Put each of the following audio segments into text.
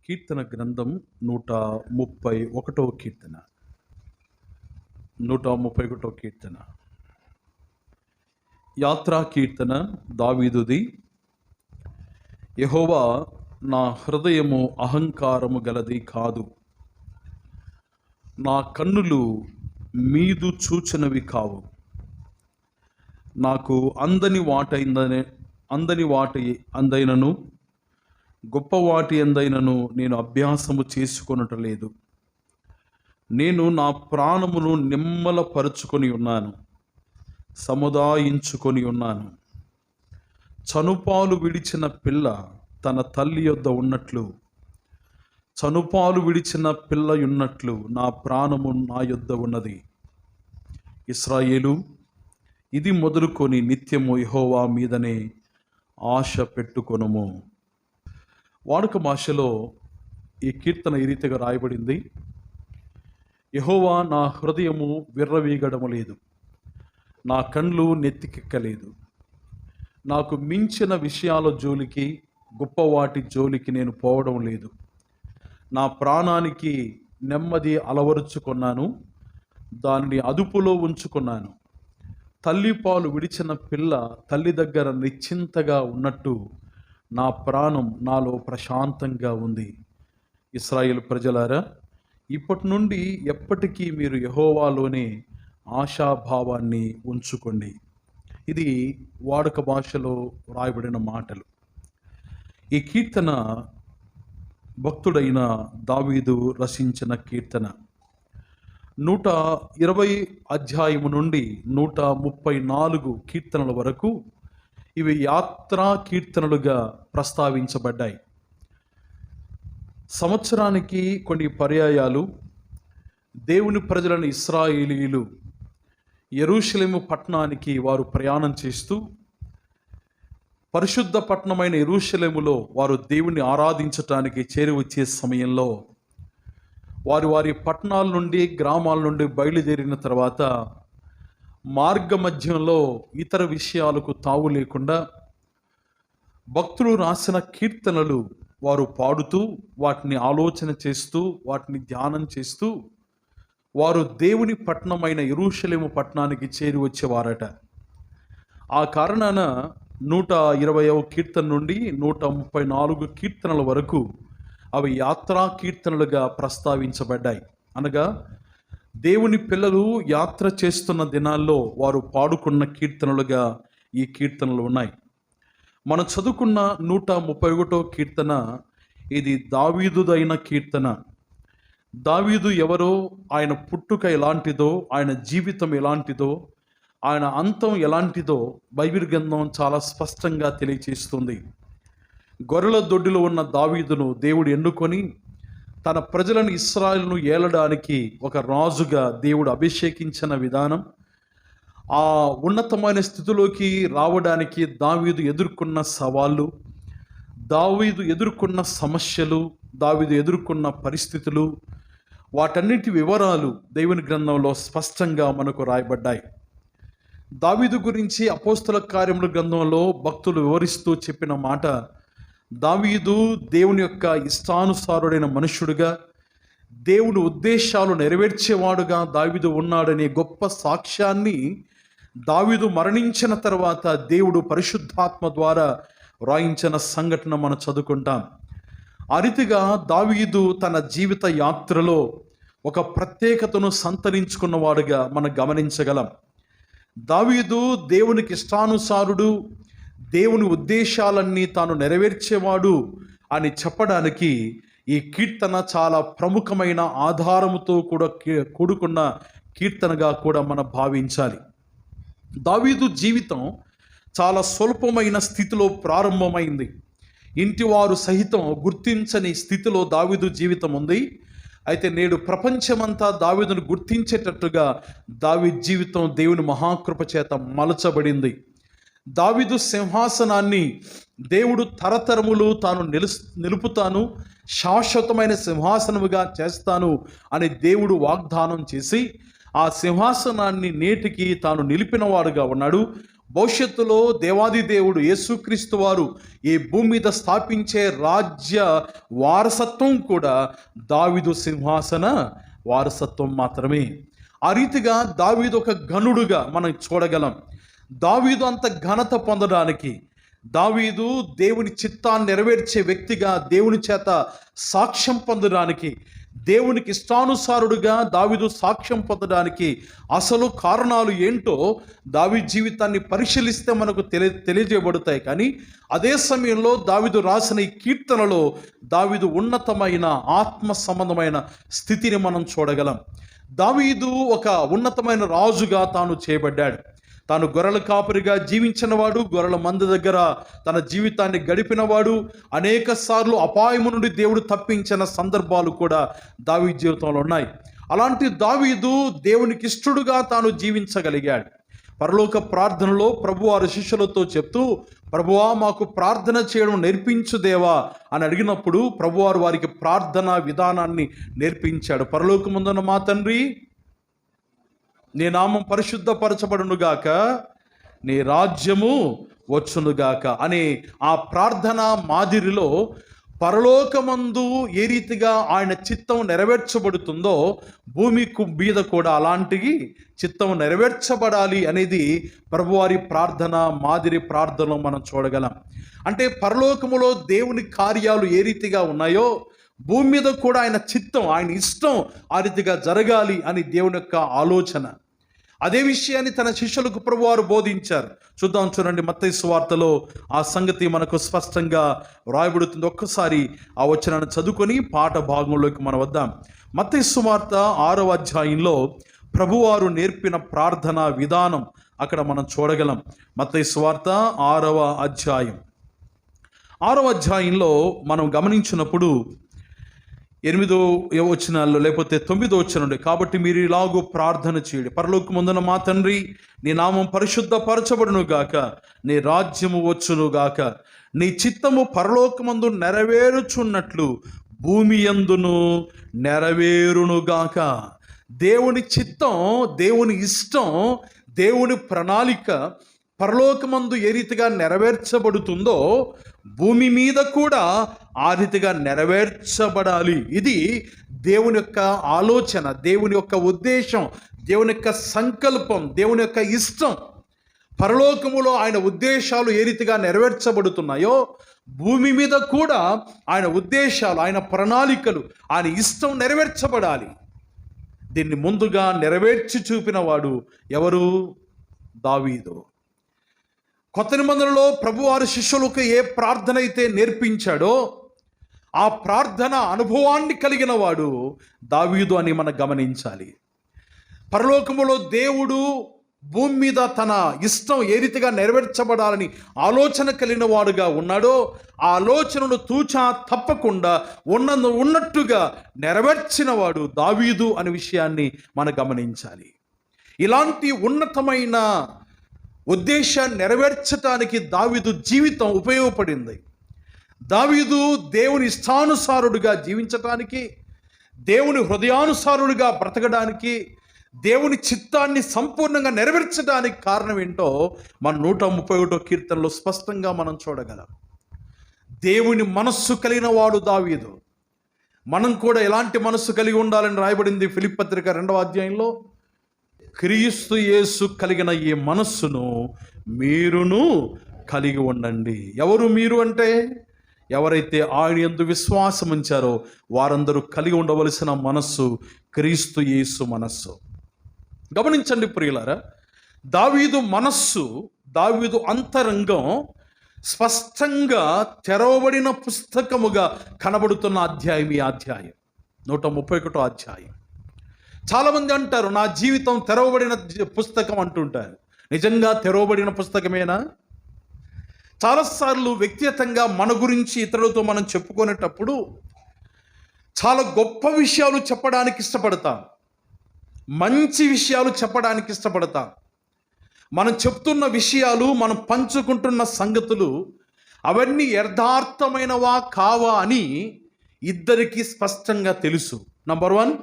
కీర్తన గ్రంథం 131 కీర్తన. 131 కీర్తన యాత్రా కీర్తన దావీదుది. యెహోవా, నా హృదయము అహంకారము గలది కాదు, నా కన్నులు మీదు చూచినవి కావు. నాకు అందని వాటి అందైనను గొప్ప వాటి అందైనను నేను అభ్యాసము చేసుకొనటలేదు. నేను నా ప్రాణమును నిమ్మలపరుచుకొని ఉన్నాను, సముదాయించుకొని ఉన్నాను. చనుపాలు విడిచిన పిల్ల తన తల్లి యొద్ద ఉన్నట్లు, చనుపాలు విడిచిన పిల్ల ఉన్నట్లు నా ప్రాణము నా యొద్ద ఉన్నది. ఇశ్రాయేలు, ఇది మొదలుకొని నిత్యము యెహోవా మీదనే ఆశ పెట్టుకొనుము. వాడుక భాషలో ఈ కీర్తన ఈ రీతిగా రాయబడింది. యెహోవా, నా హృదయము విర్రవీగడము లేదు, నా కండ్లు నెత్తికెక్కలేదు. నాకు మించిన విషయాల జోలికి, గొప్పవాటి జోలికి నేను పోవడం లేదు. నా ప్రాణానికి నెమ్మది అలవరుచుకున్నాను, దానిని అదుపులో ఉంచుకున్నాను. తల్లి పాలు విడిచిన పిల్ల తల్లి దగ్గర నిశ్చింతగా ఉన్నట్టు నా ప్రాణం నాలో ప్రశాంతంగా ఉంది. ఇశ్రాయేలు ప్రజలారా, ఇప్పటి నుండి ఎప్పటికీ మీరు యెహోవాలోనే ఆశాభావాన్ని ఉంచుకోండి. ఇది వాడుక భాషలో రాయబడిన మాటలు. ఈ కీర్తన భక్తుడైన దావీదు రచించిన కీర్తన. 120 అధ్యాయము నుండి 134 కీర్తనల వరకు ఇవి యాత్రా కీర్తనలుగా ప్రస్తావించబడ్డాయి. సంవత్సరానికి కొన్ని పర్యాయాలు దేవుని ప్రజలను ఇశ్రాయేలీయులు యెరూషలేము పట్టణానికి వారు ప్రయాణం చేస్తూ, పరిశుద్ధ పట్టణమైన యెరూషలేములో వారు దేవుని ఆరాధించటానికి చేరి వచ్చే సమయంలో వారి పట్టణాల నుండి, గ్రామాల నుండి బయలుదేరిన తర్వాత మార్గ మధ్యంలో ఇతర విషయాలకు తావు లేకుండా భక్తులు రాసిన కీర్తనలు వారు పాడుతూ, వాటిని ఆలోచన చేస్తూ, వాటిని ధ్యానం చేస్తూ వారు దేవుని పట్టణమైన యెరూషలేము పట్టణానికి చేరి వచ్చేవారట. ఆ కారణాన 120వ కీర్తన నుండి 134 కీర్తనల వరకు అవి యాత్రా కీర్తనలుగా ప్రస్తావించబడ్డాయి. అనగా దేవుని పిల్లలు యాత్ర చేస్తున్న దినాల్లో వారు పాడుకున్న కీర్తనలుగా ఈ కీర్తనలు ఉన్నాయి. మనం చదువుకున్న 131వ కీర్తన ఇది దావీదుదైన కీర్తన. దావీదు ఎవరో, ఆయన పుట్టుక ఎలాంటిదో, ఆయన జీవితం ఎలాంటిదో, ఆయన అంతం ఎలాంటిదో బైబిల్ గ్రంథం చాలా స్పష్టంగా తెలియచేస్తుంది. గొర్రెల దొడ్డిలో ఉన్న దావీదును దేవుడు ఎన్నుకొని తన ప్రజలను, ఇశ్రాయేలును ఏలడానికి ఒక రాజుగా దేవుడు అభిషేకించిన విధానం, ఆ ఉన్నతమైన స్థితిలోకి రావడానికి దావీదు ఎదుర్కొన్న సవాళ్ళు, దావీదు ఎదుర్కొన్న సమస్యలు, దావీదు ఎదుర్కొన్న పరిస్థితులు, వాటన్నిటి వివరాలు దేవుని గ్రంథంలో స్పష్టంగా మనకు రాయబడ్డాయి. దావీదు గురించి అపోస్తల కార్యముల గ్రంథంలో భక్తులు వివరిస్తూ చెప్పిన మాట, దావీదు దేవుని యొక్క ఇష్టానుసారుడైన మనుష్యుడిగా, దేవుని ఉద్దేశాలు నెరవేర్చేవాడుగా దావీదు ఉన్నాడనే గొప్ప సాక్ష్యాన్ని దావీదు మరణించిన తర్వాత దేవుడు పరిశుద్ధాత్మ ద్వారా వ్రాయించిన సంఘటన మనం చదువుకుంటాం. ఆ రీతిగా దావీదు తన జీవిత యాత్రలో ఒక ప్రత్యేకతను సంతరించుకున్నవాడుగా మనం గమనించగలం. దావీదు దేవునికి ఇష్టానుసారుడు, దేవుని ఉద్దేశాలన్నీ తాను నెరవేర్చేవాడు అని చెప్పడానికి ఈ కీర్తన చాలా ప్రముఖమైన ఆధారముతో కూడా కూడుకున్న కీర్తనగా కూడా మనం భావించాలి. దావీదు జీవితం చాలా స్వల్పమైన స్థితిలో ప్రారంభమైంది. ఇంటివారు సహితం గుర్తించని స్థితిలో దావీదు జీవితం ఉంది. అయితే నేడు ప్రపంచమంతా దావీదును గుర్తించేటట్టుగా దావీదు జీవితం దేవుని మహాకృప చేత మలచబడింది. దావీదు సింహాసనాన్ని దేవుడు తరతరములు తాను నిలుపుతాను, శాశ్వతమైన సింహాసనముగా చేస్తాను అని దేవుడు వాగ్దానం చేసి ఆ సింహాసనాన్ని నేటికి తాను నిలిపినవాడుగా ఉన్నాడు. భవిష్యత్తులో దేవాది దేవుడు యేసుక్రీస్తు వారు ఈ భూమి మీద స్థాపించే రాజ్య వారసత్వం కూడా దావీదు సింహాసన వారసత్వం మాత్రమే. ఆ రీతిగా దావీదు ఒక ఘనుడుగా మనం చూడగలం. దావీదు అంత ఘనత పొందడానికి, దావీదు దేవుని చిత్తాన్ని నెరవేర్చే వ్యక్తిగా దేవుని చేత సాక్ష్యం పొందడానికి, దేవునికి ఇష్టానుసారుడుగా దావీదు సాక్ష్యం పొందడానికి అసలు కారణాలు ఏంటో దావీదు జీవితాన్ని పరిశీలిస్తే మనకు తెలియజేయబడతాయి. కానీ అదే సమయంలో దావీదు రాసిన ఈ కీర్తనలో దావీదు ఉన్నతమైన ఆత్మ సంబంధమైన స్థితిని మనం చూడగలం. దావీదు ఒక ఉన్నతమైన రాజుగా తాను చేయబడ్డాడు. తాను గొర్రెల కాపరిగా జీవించినవాడు, గొర్రెల మంద దగ్గర తన జీవితాన్ని గడిపినవాడు. అనేక సార్లు అపాయము నుండి దేవుడు తప్పించిన సందర్భాలు కూడా దావీదు జీవితంలో ఉన్నాయి. అలాంటి దావీదు దేవునికి ఇష్టడుగా తాను జీవించగలిగాడు. పరలోక ప్రార్థనలో ప్రభువారు శిష్యులతో చెప్తూ, ప్రభువా మాకు ప్రార్థన చేయడం నేర్పించు దేవా అని అడిగినప్పుడు ప్రభువారు వారికి ప్రార్థనా విధానాన్ని నేర్పించాడు. పరలోకమందున్న మా తండ్రి, నీ నామం పరిశుద్ధపరచబడునుగాక, నీ రాజ్యము వచ్చునుగాక అనే ఆ ప్రార్థన మాదిరిలో పరలోకమందు ఏ రీతిగా ఆయన చిత్తం నెరవేర్చబడుతుందో భూమి మీద కూడా అలాంటి చిత్తం నెరవేర్చబడాలి అనేది ప్రభువారి ప్రార్థన మాదిరి ప్రార్థనలో మనం చూడగలం. అంటే పరలోకములో దేవుని కార్యాలు ఏ రీతిగా ఉన్నాయో భూమి మీద కూడా ఆయన చిత్తం, ఆయన ఇష్టం ఆ రీతిగా జరగాలి అని దేవుని యొక్క ఆలోచన. అదే విషయాన్ని తన శిష్యులకు ప్రభువారు బోధించారు. చూడండి మత్తయి సువార్తలో ఆ సంగతి మనకు స్పష్టంగా వ్రాయబడుతుంది. ఒక్కసారి ఆ వచనాన్ని చదువుకొని పాట భాగంలోకి మనం వద్దాం. మత్తయి సువార్త 6వ అధ్యాయంలో ప్రభువారు నేర్పిన ప్రార్థనా విధానం అక్కడ మనం చూడగలం. మత్తయి సువార్త 6వ అధ్యాయంలో మనం గమనించినప్పుడు 8వ వచనాల్లో లేకపోతే 9వ వచనం, కాబట్టి మీరు ఇలాగూ ప్రార్థన చేయండి, పరలోకమందున్న మా తండ్రి, నీ నామం పరిశుద్ధపరచబడును గాక, నీ రాజ్యము వచ్చును గాక, నీ చిత్తము పరలోకమందు నెరవేరుచున్నట్లు భూమి యందును నెరవేరును గాక. దేవుని చిత్తం, దేవుని ఇష్టం, దేవుని ప్రణాళిక పరలోకమందు ఏ రీతిగా నెరవేర్చబడుతుందో భూమి మీద కూడా ఆ రీతిగా నెరవేర్చబడాలి. ఇది దేవుని యొక్క ఆలోచన, దేవుని యొక్క ఉద్దేశం, దేవుని యొక్క సంకల్పం, దేవుని యొక్క ఇష్టం. పరలోకములో ఆయన ఉద్దేశాలు ఏ రీతిగా నెరవేర్చబడుతున్నాయో భూమి మీద కూడా ఆయన ఉద్దేశాలు, ఆయన ప్రణాళికలు, ఆయన ఇష్టం నెరవేర్చబడాలి. దీన్ని ముందుగా నెరవేర్చి చూపిన వాడు ఎవరు? దావీదు. కొత్త నిబంధనలో ప్రభువారి శిష్యులకు ఏ ప్రార్థన అయితే నేర్పించాడో ఆ ప్రార్థన అనుభవాన్ని కలిగిన వాడు దావీదు అని మనం గమనించాలి. పరలోకములో దేవుడు భూమి మీద తన ఇష్టం ఏ రీతిగా నెరవేర్చబడాలని ఆలోచన కలిగిన వాడుగా ఉన్నాడో ఆ ఆలోచనను తూచా తప్పకుండా ఉన్నట్టుగా నెరవేర్చిన వాడు దావీదు అనే విషయాన్ని మనం గమనించాలి. ఇలాంటి ఉన్నతమైన ఉద్దేశాన్ని నెరవేర్చడానికి దావీదు జీవితం ఉపయోగపడింది. దావీదు దేవుని ఇష్టానుసారుడిగా జీవించటానికి, దేవుని హృదయానుసారుడిగా బ్రతకడానికి, దేవుని చిత్తాన్ని సంపూర్ణంగా నెరవేర్చడానికి కారణం ఏంటో మన 131వ కీర్తనలో స్పష్టంగా మనం చూడగలం. దేవుని మనస్సు కలిగిన వాడు దావీదు. మనం కూడా ఎలాంటి మనస్సు కలిగి ఉండాలని రాయబడింది ఫిలిప్పీ పత్రిక 2వ అధ్యాయంలో. క్రీస్తు యేసు కలిగిన ఈ మనస్సును మీరును కలిగి ఉండండి. ఎవరు మీరు అంటే ఎవరైతే ఆయన యందు విశ్వాసం ఉంచారో వారందరూ కలిగి ఉండవలసిన మనస్సు క్రీస్తు యేసు మనస్సు. గమనించండి ప్రియులారా, దావీదు మనస్సు, దావీదు అంతరంగం స్పష్టంగా తెరవబడిన పుస్తకముగా కనబడుతున్న అధ్యాయం ఈ అధ్యాయం 131వ అధ్యాయం. చాలామంది అంటారు నా జీవితం తెరవబడిన పుస్తకం అంటుంటారు. నిజంగా తెరవబడిన పుస్తకమేనా? చాలాసార్లు వ్యక్తిగతంగా మన గురించి ఇతరులతో మనం చెప్పుకునేటప్పుడు చాలా గొప్ప విషయాలు చెప్పడానికి ఇష్టపడతాం, మంచి విషయాలు చెప్పడానికి ఇష్టపడతాం. మనం చెప్తున్న విషయాలు, మనం పంచుకుంటున్న సంగతులు అవన్నీ యథార్థమైనవా కావా అని ఇద్దరికీ స్పష్టంగా తెలుసు. నంబర్ 1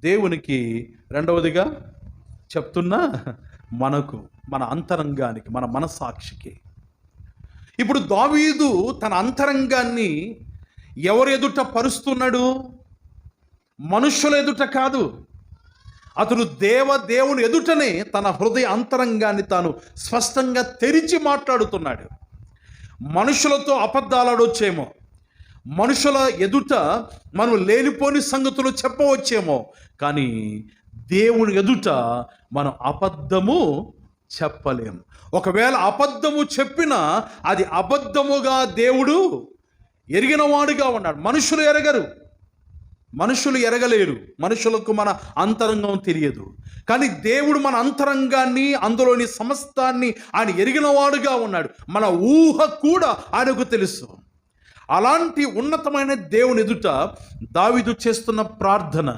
దేవునికి, రెండవదిగా చెప్తున్నా మనకు. మన అంతరంగానికి, మన మనస్సాక్షికి. ఇప్పుడు దావీదు తన అంతరంగాన్ని ఎవరు ఎదుట పరుస్తున్నాడు? మనుషుల ఎదుట కాదు, అతడు దేవుని ఎదుటనే తన హృదయ అంతరంగాన్ని తాను స్పష్టంగా తెరిచి మాట్లాడుతున్నాడు. మనుషులతో అబద్ధాలాడొచ్చేమో, మనుషుల ఎదుట మనం లేనిపోని సంగతులు చెప్పవచ్చేమో, కానీ దేవుని ఎదుట మనం అబద్ధము చెప్పలేము. ఒకవేళ అబద్ధము చెప్పినా అది అబద్ధముగా దేవుడు ఎరిగినవాడుగా ఉన్నాడు. మనుషులు ఎరగరు, మనుషులు ఎరగలేరు, మనుషులకు మన అంతరంగం తెలియదు. కానీ దేవుడు మన అంతరంగాన్ని, అందులోని సమస్తాన్ని ఆయన ఎరిగినవాడుగా ఉన్నాడు. మన ఊహ కూడా ఆయనకు తెలుసు. అలాంటి ఉన్నతమైన దేవుని ఎదుట దావీదు చేస్తున్న ప్రార్థన,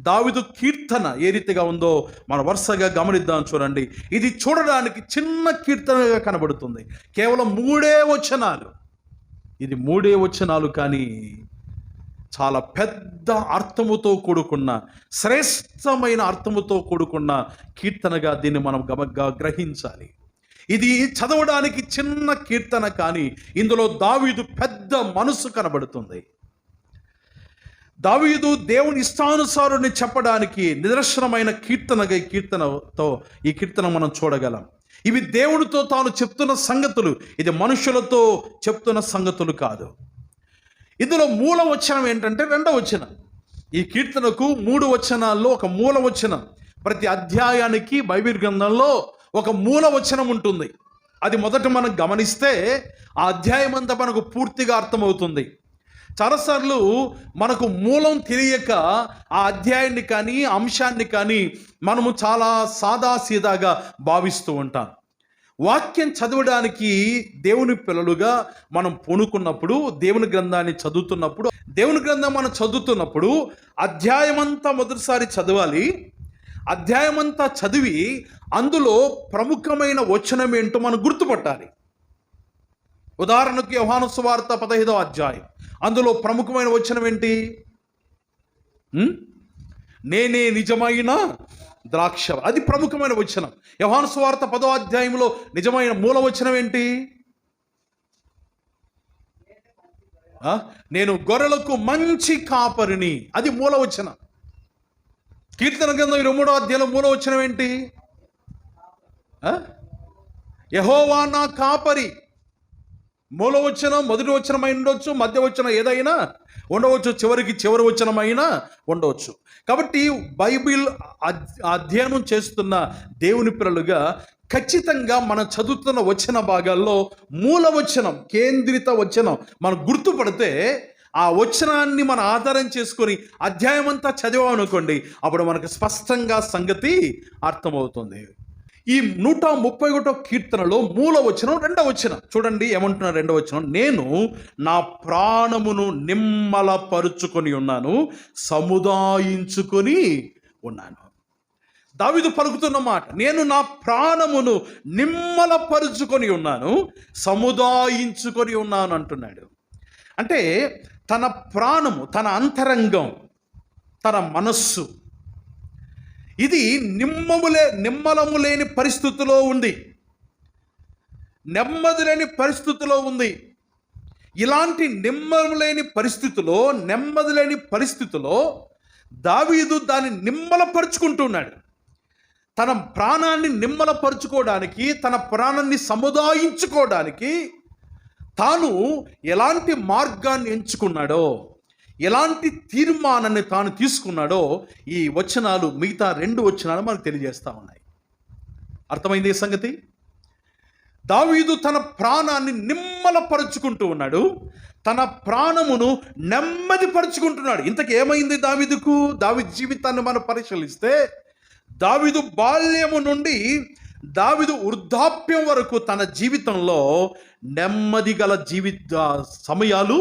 దావీదు కీర్తన ఏ రీతిగా ఉందో మనం వరుసగా గమనిద్దాం. చూడండి, ఇది చూడడానికి చిన్న కీర్తనగా కనబడుతుంది. కేవలం 3 వచనాలు. ఇది 3 వచనాలు, కానీ చాలా పెద్ద అర్థముతో కూడుకున్న, శ్రేష్టమైన అర్థముతో కూడుకున్న కీర్తనగా దీన్ని మనం గ్రహించాలి. ఇది చదవడానికి చిన్న కీర్తన, కానీ ఇందులో దావీదు పెద్ద మనసు కనబడుతుంది. దావీదు దేవుని ఇష్టానుసారుని చెప్పడానికి నిదర్శనమైన కీర్తనగా ఈ కీర్తన మనం చూడగలం. ఇవి దేవునితో తాను చెప్తున్న సంగతులు, ఇది మనుషులతో చెప్తున్న సంగతులు కాదు. ఇందులో మూల వచనం ఏంటంటే 2వ వచనం. ఈ కీర్తనకు 3 వచనాల్లో ఒక మూల వచనం. ప్రతి అధ్యాయానికి బైబిల్ గ్రంథంలో ఒక మూల వచనం ఉంటుంది. అది మొదట మనం గమనిస్తే ఆ అధ్యాయం అంతా మనకు పూర్తిగా అర్థమవుతుంది. చాలాసార్లు మనకు మూలం తెలియక ఆ అధ్యాయాన్ని కానీ అంశాన్ని కానీ మనము చాలా సాదాసీదాగా భావిస్తూ ఉంటాం. వాక్యం చదవడానికి దేవుని పిల్లలుగా మనం పూనుకున్నప్పుడు, దేవుని గ్రంథాన్ని చదువుతున్నప్పుడు, దేవుని గ్రంథం మనం చదువుతున్నప్పుడు అధ్యాయమంతా మొదటిసారి చదవాలి. అధ్యాయమంతా చదివి అందులో ప్రముఖమైన వచనం ఏంటో మనం గుర్తుపట్టాలి. ఉదాహరణకు యోహాను సువార్త 15వ అధ్యాయం, అందులో ప్రముఖమైన వచనం ఏంటి? నేనే నిజమైన ద్రాక్ష. అది ప్రముఖమైన వచనం. యోహాను సువార్త 10వ అధ్యాయంలో నిజమైన మూల వచనం ఏంటి? నేను గొర్రెలకు మంచి కాపరిని. అది మూల వచనం. కీర్తన గ్రంథం 23వ అధ్యాయంలో మూల వచనం ఏంటి? యెహోవా నా కాపరి. మూల వచనం మొదటి వచనమై ఉండొచ్చు, మధ్య వచనం ఏదైనా ఉండవచ్చు, చివరి వచనమైనా ఉండవచ్చు. కాబట్టి బైబిల్ అధ్యయనం చేస్తున్న దేవుని పిల్లలుగా ఖచ్చితంగా మనం చదువుతున్న వచన భాగాల్లో మూల వచనం, కేంద్రిత వచనం మనం గుర్తుపడితే ఆ వచనాన్ని మన ఆధారం చేసుకొని అధ్యాయం అంతా చదివామనుకోండి, అప్పుడు మనకు స్పష్టంగా సంగతి అర్థమవుతుంది. ఈ 131వ కీర్తనలో మూల వచనం 2వ వచనం. చూడండి ఏమంటున్నారు 2వ వచనం. నేను నా ప్రాణమును నిమ్మలపరుచుకొని ఉన్నాను, సముదాయించుకొని ఉన్నాను. దావీదు పలుకుతున్న మాట, నేను నా ప్రాణమును నిమ్మలపరుచుకొని ఉన్నాను, సముదాయించుకొని ఉన్నాను అంటున్నాడు. అంటే తన ప్రాణము, తన అంతరంగం, తన మనస్సు ఇది నిమ్మలము లేని పరిస్థితిలో ఉంది, నెమ్మది లేని పరిస్థితిలో ఉంది. ఇలాంటి నిమ్మలము లేని పరిస్థితిలో, నెమ్మది లేని పరిస్థితిలో దావీదు దాన్ని నిమ్మలపరుచుకుంటున్నాడు. తన ప్రాణాన్ని నిమ్మలపరుచుకోవడానికి, తన ప్రాణాన్ని సముదాయించుకోవడానికి తాను ఎలాంటి మార్గాన్ని ఎంచుకున్నాడో, ఎలాంటి తీర్మానాన్ని తాను తీసుకున్నాడో ఈ వచనాలు, మిగతా 2 వచనాలు మనకు తెలియజేస్తూ ఉన్నాయి. అర్థమైంది ఈ సంగతి? దావీదు తన ప్రాణాన్ని నిమ్మలపరుచుకుంటూ ఉన్నాడు, తన ప్రాణమును నెమ్మది పరుచుకుంటున్నాడు. ఇంతకు ఏమైంది దావీదుకు? దావీదు జీవితాన్ని మనం పరిశీలిస్తే, దావీదు బాల్యము నుండి దావీదు వృద్ధాప్యం వరకు తన జీవితంలో నెమ్మది గల సమయాలు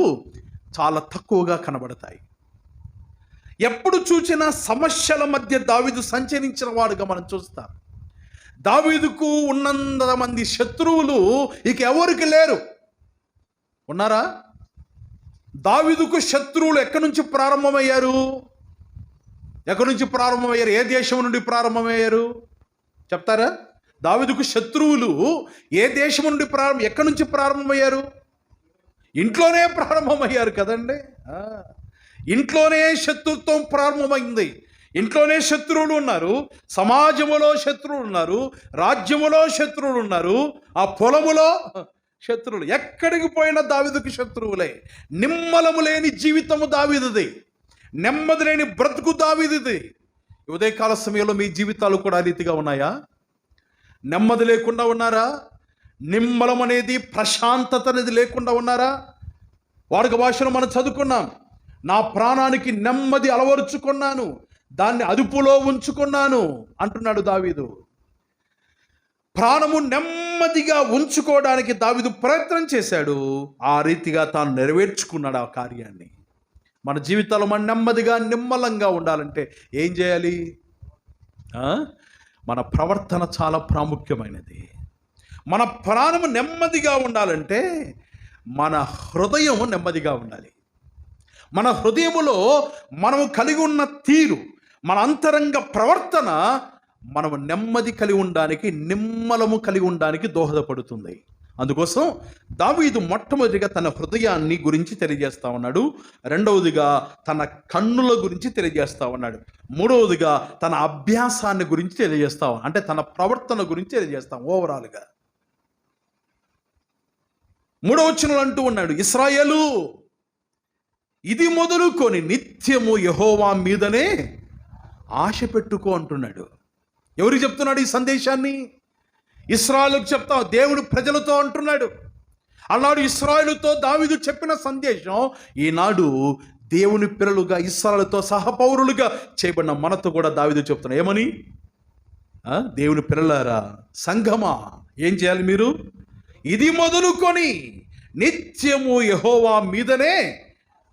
చాలా తక్కువగా కనబడతాయి. ఎప్పుడు చూసినా సమస్యల మధ్య దావీదు సంచరించిన వాడుగా మనం చూస్తాం. దావీదుకు ఉన్నంత మంది శత్రువులు ఇక ఎవరికి లేరు. ఉన్నారా? దావీదుకు శత్రువులు ఎక్కడి నుంచి ప్రారంభమయ్యారు? ఏ దేశం నుండి ప్రారంభమయ్యారు చెప్తారా? దావీదుకు శత్రువులు ఏ దేశం నుండి ఎక్కడి నుంచి ప్రారంభమయ్యారు? ఇంట్లోనే ప్రారంభమయ్యారు కదండి. ఇంట్లోనే శత్రుత్వం ప్రారంభమైంది. ఇంట్లోనే శత్రువులు ఉన్నారు, సమాజములో శత్రువులు ఉన్నారు, రాజ్యములో శత్రువులు ఉన్నారు, ఆ పొలములో శత్రువులు. ఎక్కడికి పోయినా దావీదుకు శత్రువులే. నిమ్మలము లేని జీవితము దావీదుది, నెమ్మది లేని బ్రతుకు దావీదుది. ఉదయకాల సమయంలో మీ జీవితాలు కూడా ఆ రీతిగా ఉన్నాయా? నెమ్మది లేకుండా ఉన్నారా? నిమ్మలం అనేది, ప్రశాంతత అనేది లేకుండా ఉన్నారా? వాడుక భాషను మనం చదువుకున్నాం, నా ప్రాణానికి నెమ్మది అలవరుచుకున్నాను, దాన్ని అదుపులో ఉంచుకున్నాను అంటున్నాడు దావీదు. ప్రాణము నెమ్మదిగా ఉంచుకోవడానికి దావీదు ప్రయత్నం చేశాడు. ఆ రీతిగా తాను నెరవేర్చుకున్నాడు ఆ కార్యాన్ని. మన జీవితాల్లో మనం నెమ్మదిగా నిమ్మలంగా ఉండాలంటే ఏం చేయాలి? మన ప్రవర్తన చాలా ప్రాముఖ్యమైనది. మన ప్రాణము నెమ్మదిగా ఉండాలంటే మన హృదయం నెమ్మదిగా ఉండాలి. మన హృదయములో మనము కలిగి ఉన్న తీరు, మన అంతరంగ ప్రవర్తన మనము నెమ్మది కలిగి ఉండడానికి, నిమ్మలము కలిగి ఉండడానికి దోహదపడుతుంది. అందుకోసం దావీదు మొట్టమొదటిగా తన హృదయాన్ని గురించి తెలియజేస్తా ఉన్నాడు. రెండవదిగా తన కన్నుల గురించి తెలియజేస్తా ఉన్నాడు. మూడవదిగా తన అభ్యాసాన్ని గురించి తెలియజేస్తా, అంటే తన ప్రవర్తన గురించి తెలియజేస్తాం. ఓవరాల్గా 3వ వచనంలో అంటూ ఉన్నాడు, ఇశ్రాయేలు ఇది మొదలుకొని నిత్యము యెహోవా మీదనే ఆశ పెట్టుకో అంటున్నాడు. ఎవరికి చెప్తున్నాడు ఈ సందేశాన్ని? ఇశ్రాయేలుకు చెప్తా, దేవుడు ప్రజలతో అంటున్నాడు. అన్నాడు ఇశ్రాయేలుతో దావీదు చెప్పిన సందేశం ఈనాడు దేవుని పిల్లలుగా, ఇశ్రాయేలుతో సహపౌరులుగా చేయబడిన మనతో కూడా దావీదు చెప్తున్నాడు. ఏమని? దేవుని పిల్లలారా, సంఘమా, ఏం చేయాలి మీరు? ఇది మొదలుకొని నిత్యము యెహోవా మీదనే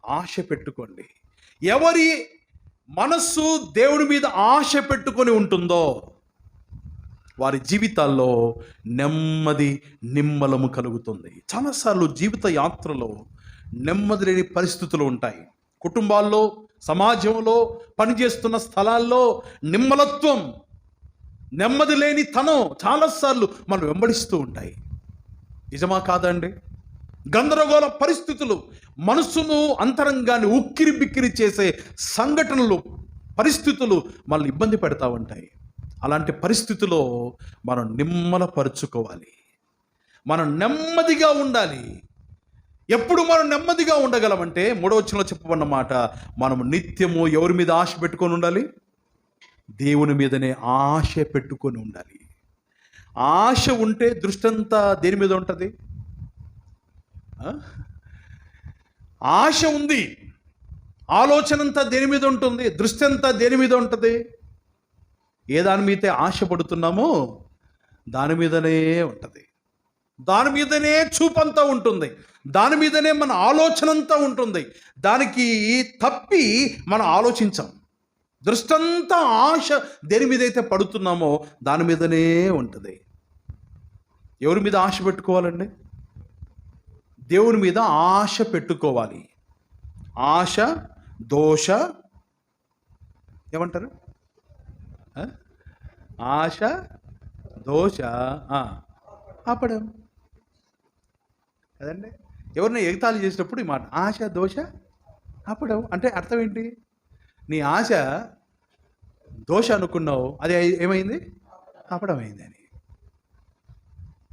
ఆశ పెట్టుకోండి. ఎవరి మనస్సు దేవుడి మీద ఆశ పెట్టుకొని ఉంటుందో వారి జీవితాల్లో నెమ్మది, నిమ్మలము కలుగుతుంది. చాలాసార్లు జీవిత యాత్రలో నెమ్మది లేని పరిస్థితులు ఉంటాయి. కుటుంబాల్లో, సమాజంలో, పనిచేస్తున్న స్థలాల్లో నిమ్మలత్వం, నెమ్మది లేని తనం చాలాసార్లు మనం వెంబడిస్తూ ఉంటాయి. నిజమా కాదండి? గందరగోళ పరిస్థితులు, మనసును, అంతరంగాన్ని ఉక్కిరి బిక్కిరి చేసే సంఘటనలు, పరిస్థితులు మనల్ని ఇబ్బంది పెడతా ఉంటాయి. అలాంటి పరిస్థితిలో మనం నిమ్మలపరుచుకోవాలి, మనం నెమ్మదిగా ఉండాలి. ఎప్పుడు మనం నెమ్మదిగా ఉండగలమంటే 3వ వచనంలో చెప్పబడిన మాట, మనం నిత్యము ఎవరి మీద ఆశ పెట్టుకొని ఉండాలి? దేవుని మీదనే ఆశ పెట్టుకొని ఉండాలి. ఆశ ఉంటే దృష్టి అంతా దేని మీద ఉంటుంది? ఆశ ఉంది, ఆలోచన అంతా దేని మీద ఉంటుంది? దృష్టి అంతా దేని మీద ఉంటుంది? ఏ దాని మీదే ఆశపడుతున్నామో దాని మీదనే ఉంటుంది, దాని మీదనే చూపంతా ఉంటుంది, దాని మీదనే మన ఆలోచన అంతా ఉంటుంది. దానికి తప్పి మనం ఆలోచించాం. దృష్టంతా ఆశ దేని మీద అయితే పడుతున్నామో దాని మీదనే ఉంటుంది. ఎవరి మీద ఆశ పెట్టుకోవాలండి? దేవుని మీద ఆశ పెట్టుకోవాలి. ఆశ, దోష, ఏమంటారు? ఆశ, దోష, ఆపడం కదండి. ఎవరిని ఎగతాళి చేసినప్పుడు ఈ మాట, ఆశ, దోష, ఆపడం అంటే అర్థం ఏంటి? నీ ఆశ దోష అనుకున్నావు, అది ఏమైంది? ఆపడం అయింది అని.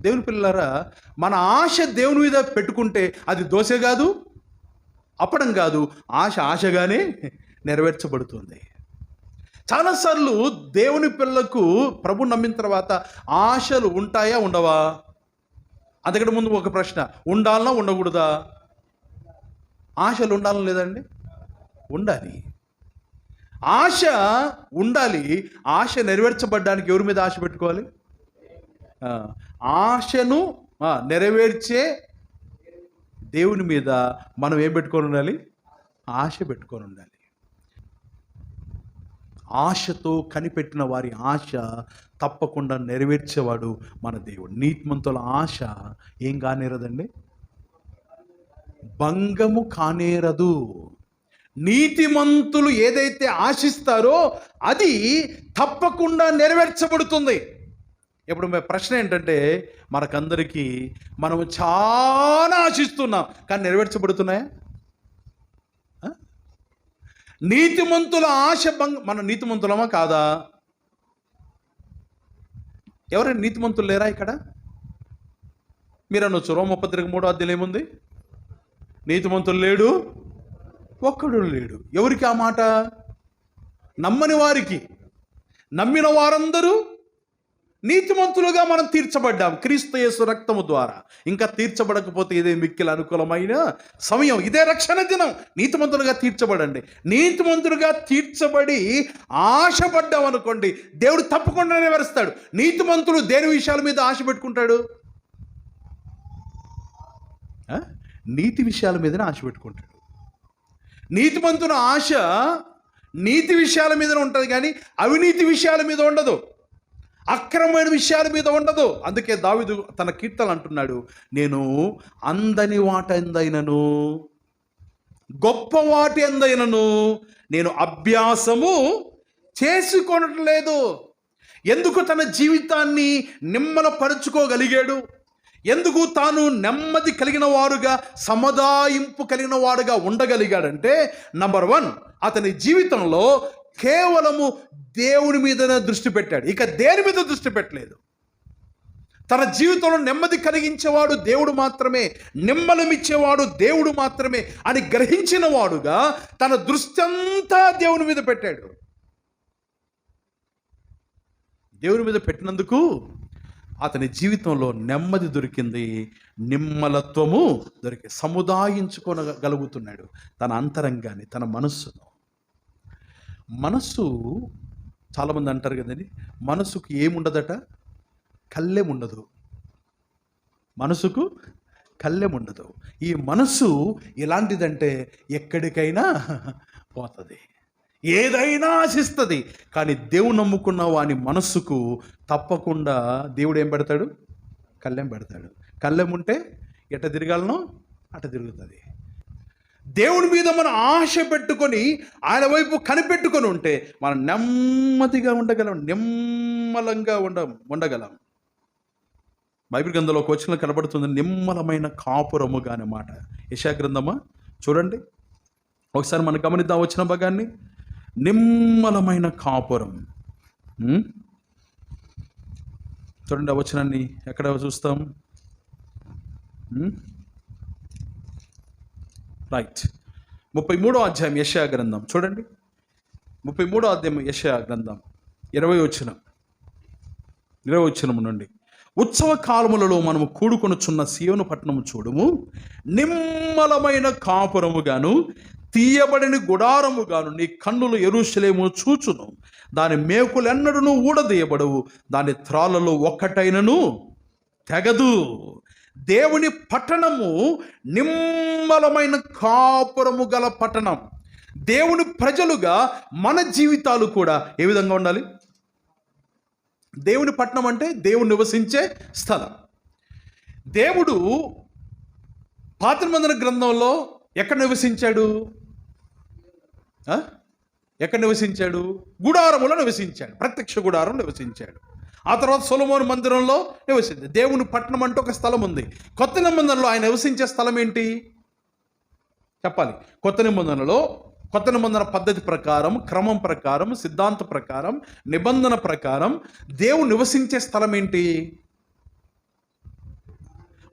దేవుని పిల్లలారా, మన ఆశ దేవుని మీద పెట్టుకుంటే అది దోష కాదు, అప్పడం కాదు, ఆశ ఆశగానే నెరవేర్చబడుతుంది. చాలాసార్లు దేవుని పిల్లలకు ప్రభు నమ్మిన తర్వాత ఆశలు ఉంటాయా, ఉండవా? అంతకంటే ముందు ఒక ప్రశ్న, ఉండాలనా, ఉండకూడదా? ఆశలు ఉండాలని లేదండి? ఉండాలి. ఆశ ఉండాలి. ఆశ నెరవేర్చబడ్డానికి ఎవరి మీద ఆశ పెట్టుకోవాలి? ఆశను నెరవేర్చే దేవుని మీద మనం ఏం పెట్టుకొని ఉండాలి? ఆశ పెట్టుకొని ఉండాలి. ఆశతో కనిపెట్టిన వారి ఆశ తప్పకుండా నెరవేర్చేవాడు మన దేవుడు. నీతిమంతుల ఆశ ఏం కానేరదండి? భంగము కానేరదు. నీతిమంతులు ఏదైతే ఆశిస్తారో అది తప్పకుండా నెరవేర్చబడుతుంది. ఇప్పుడు ప్రశ్న ఏంటంటే, మనకందరికీ మనం చాలా ఆశిస్తున్నాం, కానీ నెరవేర్చబడుతున్నాయా? నీతిమంతుల ఆశ మన నీతిమంతులమా కాదా? ఎవరైనా నీతిమంతులు లేరా ఇక్కడ? మీరు అనొచ్చు, రోమపత్రిక 3వ అధ్యాయం ఏముంది? నీతిమంతులు లేడు, ఒక్కడు లేడు. ఎవరికి ఆ మాట? నమ్మని వారికి. నమ్మిన వారందరూ నీతిమంతులుగా మనం తీర్చబడ్డాం క్రీస్తు యేసు రక్తము ద్వారా. ఇంకా తీర్చబడకపోతే ఇదే మిక్కిలి అనుకూలమైన సమయం, ఇదే రక్షణ దినం. నీతిమంతులుగా తీర్చబడండి. నీతిమంతులుగా తీర్చబడి ఆశపడ్డాం అనుకోండి, దేవుడు తప్పకుండా నెరవేరుస్తాడు. నీతిమంతుడు దేని విషయాల మీద ఆశ పెట్టుకుంటాడు? నీతి విషయాల మీదనే ఆశ పెట్టుకుంటాడు. నీతిమంతుని ఆశ నీతి విషయాల మీద ఉంటుంది, కానీ అవినీతి విషయాల మీద ఉండదు, అక్రమమైన విషయాల మీద ఉండదు. అందుకే దావీదు తన కీర్తనలు అంటున్నాడు, నేను అందని వాటి ఎందైనను గొప్ప వాటి ఎందైనను నేను అభ్యాసము చేసుకోనట్లేదు. ఎందుకు తన జీవితాన్ని నిమ్మలపరుచుకోగలిగాడు? ఎందుకు తాను నెమ్మది కలిగిన వారుగా, సముదాయింపు కలిగిన వాడుగా ఉండగలిగాడంటే, నంబర్ 1, అతని జీవితంలో కేవలము దేవుని మీదనే దృష్టి పెట్టాడు, ఇక దేని మీద దృష్టి పెట్టలేదు. తన జీవితంలో నెమ్మది కలిగించేవాడు దేవుడు మాత్రమే, నిమ్మలమిచ్చేవాడు దేవుడు మాత్రమే అని గ్రహించిన వాడుగా తన దృష్టి అంతా దేవుని మీద పెట్టాడు. దేవుని మీద పెట్టినందుకు అతని జీవితంలో నెమ్మది దొరికింది, నిమ్మలత్వము దొరికి సముదాయించుకోగలుగుతున్నాడు తన అంతరంగాన్ని, తన మనస్సును. మనస్సు, చాలామంది అంటారు కదండి, మనసుకు ఏముండదట? కళ్ళెం ఉండదు. మనసుకు కళ్ళెం ఉండదు. ఈ మనస్సు ఎలాంటిదంటే ఎక్కడికైనా పోతుంది, ఏదైనా ఆశిస్తుంది. కానీ దేవుడు నమ్ముకున్న వాని మనస్సుకు తప్పకుండా దేవుడు ఏం పెడతాడు? కళ్ళెం పెడతాడు. కళ్ళెం ఉంటే ఎట తిరగాలనో అట తిరుగుతుంది. దేవుని మీద మనం ఆశ పెట్టుకొని ఆయన వైపు కనిపెట్టుకొని ఉంటే మనం నెమ్మదిగా ఉండగలం, నిమ్మలంగా ఉండగలం. బైబిల్ గ్రంథంలో ఒక వచనం కనబడుతుంది, నిమ్మలమైన కాపురముగా అనే మాట. యెషయా గ్రంథమా చూడండి ఒకసారి, మనం గమనిద్దాం వచ్చిన భాగాన్ని. నిమ్మలమైన కాపురం. చూడండి ఆ వచనాన్ని ఎక్కడ చూస్తాం? రైట్, 33వ అధ్యాయం యెషయా గ్రంథం చూడండి. 33వ అధ్యాయం యెషయా గ్రంథం 20వ వచనం నుండి, ఉత్సవ కాలములలో మనము కూడుకొనుచున్న సీయోను పట్టణము చూడుము, నిమ్మలమైన కాపురముగాను తీయబడిన గుడారముగాను నీ కన్నులు యెరూషలేము చూచును. దాని మేకులెన్నడూ ఊడదీయబడవు, దాని త్రాళ్ళలో ఒక్కటైనను తెగదు. దేవుని పట్టణము నిమ్మలమైన కాపురము గల పట్టణం. దేవుని ప్రజలుగా మన జీవితాలు కూడా ఏ విధంగా ఉండాలి? దేవుని పట్టణం అంటే దేవుడు నివసించే స్థలం. దేవుడు పాత నిబంధన గ్రంథంలో ఎక్కడ నివసించాడు? ఎక్కడ నివసించాడు? గుడారములో నివసించాడు, ప్రత్యక్ష గుడారం నివసించాడు. ఆ తర్వాత సొలొమోను మందిరంలో నివసించాడు. దేవుని పట్టణం అంటే ఒక స్థలం ఉంది. కొత్త నిబంధనలో ఆయన నివసించే స్థలం ఏంటి చెప్పాలి? కొత్త నిబంధన పద్ధతి ప్రకారం, క్రమం ప్రకారం, సిద్ధాంత ప్రకారం, నిబంధన ప్రకారం దేవుడు నివసించే స్థలం ఏంటి?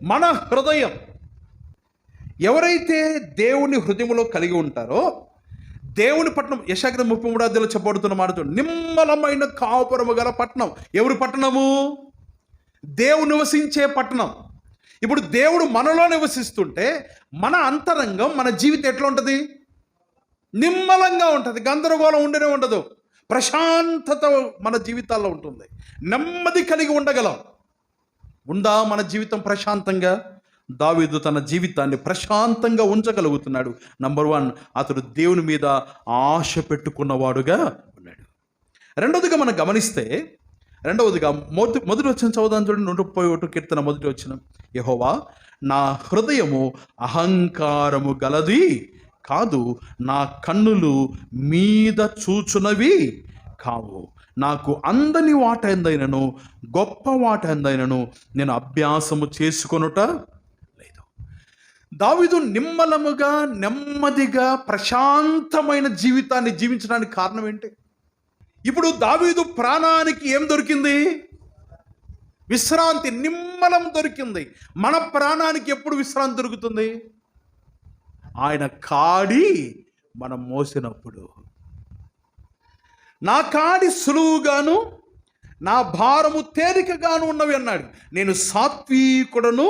మన హృదయం. ఎవరైతే దేవుని హృదయంలో కలిగి ఉంటారో దేవుని పట్టణం, యెషయా గ్రంథం 33వ అధ్యాయంలో చెప్పబడుతున్న మాటతో నిమ్మలమైన కాపురము గల పట్టణం. ఎవరి పట్టణము? దేవుడు నివసించే పట్టణం. ఇప్పుడు దేవుడు మనలో నివసిస్తుంటే మన అంతరంగం, మన జీవితం ఎట్లా ఉంటుంది? నిమ్మలంగా ఉంటుంది, గందరగోళం ఉండనే ఉండదు, ప్రశాంతత మన జీవితాల్లో ఉంటుంది, నెమ్మది కలిగి ఉండగలం. ఉందా మన జీవితం ప్రశాంతంగా? దావీదు తన జీవితాన్ని ప్రశాంతంగా ఉంచగలుగుతున్నాడు. నంబర్ 1, అతడు దేవుని మీద ఆశ పెట్టుకున్నవాడుగా ఉన్నాడు. రెండవదిగా మనం గమనిస్తే, మొదటి వచనం చదువుదాం చూడండి. 131 కీర్తన మొదటి వచనం, యెహోవా నా హృదయము అహంకారము గలది కాదు, నా కన్నులు మీద చూచునవి కావు. నాకు అందని వాట ఎందైనను గొప్ప వాట ఎందైనను నేను అభ్యాసము చేసుకొనుట లేదు. దావీదు నిమ్మలముగా, నెమ్మదిగా, ప్రశాంతమైన జీవితాన్ని జీవించడానికి కారణం ఏంటి? ఇప్పుడు దావీదు ప్రాణానికి ఏం దొరికింది? విశ్రాంతి, నిమ్మలం దొరికింది. మన ప్రాణానికి ఎప్పుడు విశ్రాంతి దొరుకుతుంది? ఆయన కాడి మనం మోసినప్పుడు. నా కాడి సులువుగాను నా భారము తేలికగాను ఉన్నవి అన్నాడు. నేను సాత్వికుడను,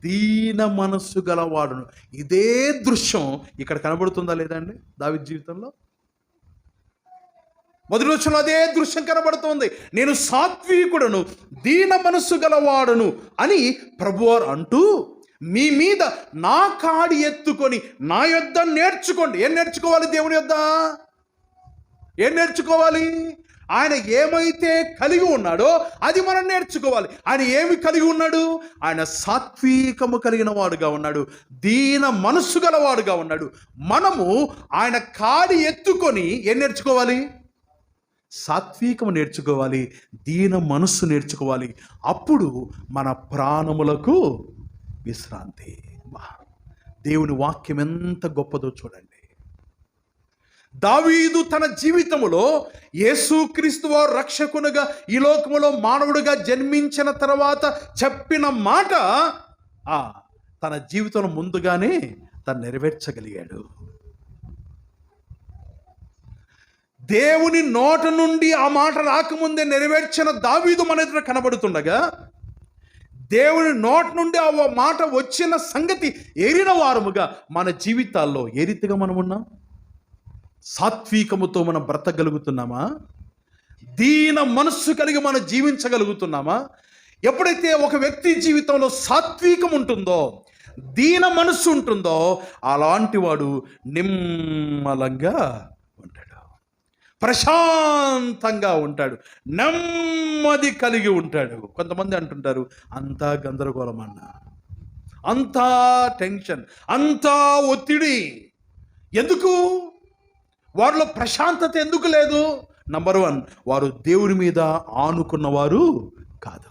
దీన మనస్సు గలవాడును. ఇదే దృశ్యం ఇక్కడ కనబడుతుందా లేదండి దావీదు జీవితంలో? మొదటి వచనంలో అదే దృశ్యం కనబడుతోంది. నేను సాత్వికుడను, దీన మనస్సు గలవాడును అని ప్రభువారు అంటూ, మీ మీద నా కాడి ఎత్తుకొని నా యొద్ద నేర్చుకోండి. ఏం నేర్చుకోవాలి? దేవుని యొద్ద ఏం నేర్చుకోవాలి? ఆయన ఏమైతే కలిగి ఉన్నాడో అది మనం నేర్చుకోవాలి. ఆయన ఏమి కలిగి ఉన్నాడు? ఆయన సాత్వికము కలిగిన వాడుగా ఉన్నాడు, దీన మనస్సు గలవాడుగా ఉన్నాడు. మనము ఆయన కాడి ఎత్తుకొని ఏం నేర్చుకోవాలి? సాత్వికము నేర్చుకోవాలి, దీన మనస్సు నేర్చుకోవాలి. అప్పుడు మన ప్రాణములకు విశ్రాంతి. దేవుని వాక్యం ఎంత గొప్పదో చూడండి. దావీదు తన జీవితములో యేసుక్రీస్తు వారు రక్షకునిగా ఈ లోకములో మానవుడిగా జన్మించిన తర్వాత చెప్పిన మాట తన జీవితంలో ముందుగానే తను నెరవేర్చగలిగాడు. దేవుని నోట నుండి ఆ మాట రాకముందే నెరవేర్చిన దావీదు మన ఎదుట కనబడుతుండగా, దేవుని నోట నుండి ఆ మాట వచ్చిన సంగతి ఎరిన వారముగా మన జీవితాల్లో ఏ రీతిగా మనం ఉన్నాం? సాత్వికముతో మనం బ్రతకగలుగుతున్నామా? దీన మనస్సు కలిగి మనం జీవించగలుగుతున్నామా? ఎప్పుడైతే ఒక వ్యక్తి జీవితంలో సాత్వికం ఉంటుందో, దీన మనస్సు ఉంటుందో, అలాంటి వాడు నిమ్మలంగా ఉంటాడు, ప్రశాంతంగా ఉంటాడు, నెమ్మది కలిగి ఉంటాడు. కొంతమంది అంటుంటారు, అంతా గందరగోళం అన్న, అంతా టెన్షన్, అంతా ఒత్తిడి. ఎందుకు? వారిలో ప్రశాంతత ఎందుకు లేదు? నంబర్ 1, వారు దేవుని మీద ఆనుకున్నవారు కాదు.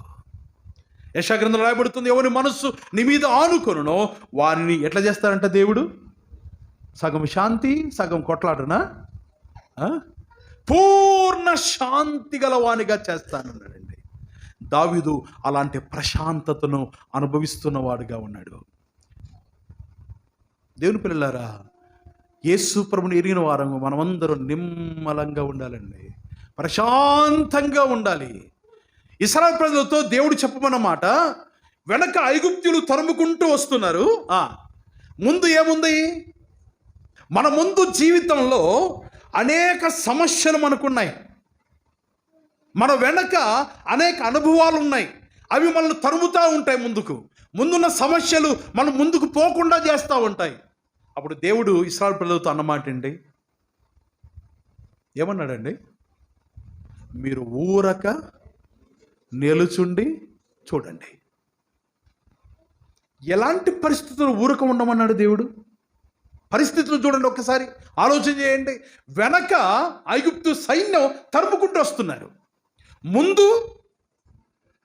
యెషయా గ్రంథంలో రాయబడుతుంది, ఎవరి మనస్సు నీ మీద ఆనుకొనునో వారిని ఎట్లా చేస్తారంట దేవుడు? సగం శాంతి, సగం కొట్లాటనా? పూర్ణ శాంతి గలవానిగా చేస్తానన్నాడండి. దావీదు అలాంటి ప్రశాంతతను అనుభవిస్తున్నవాడుగా ఉన్నాడు. దేవుని పిల్లలారా, యేసు ప్రభుని ఎరిగిన వారం మనమందరం నిమ్మలంగా ఉండాలండి, ప్రశాంతంగా ఉండాలి. ఇశ్రాయేలు ప్రజలతో దేవుడు చెప్పమన్నమాట, వెనక ఐగుప్తీయులు తరుముకుంటూ వస్తున్నారు, ముందు ఏముంది? మన ముందు జీవితంలో అనేక సమస్యలు మనకున్నాయి, మన వెనక అనేక అనుభవాలు ఉన్నాయి, అవి మనల్ని తరుముతూ ఉంటాయి. ముందున్న సమస్యలు మనం ముందుకు పోకుండా చేస్తూ ఉంటాయి. అప్పుడు దేవుడు ఇశ్రాయేలు ప్రజలతో అన్నమాట అండి, ఏమన్నాడండి? మీరు ఊరక నిలుచుండి చూడండి. ఎలాంటి పరిస్థితులు ఊరక ఉండమన్నాడు దేవుడు? పరిస్థితులు చూడండి, ఒక్కసారి ఆలోచన చేయండి. వెనక ఐగుప్తు సైన్యం తరుముకుంటూ వస్తున్నారు, ముందు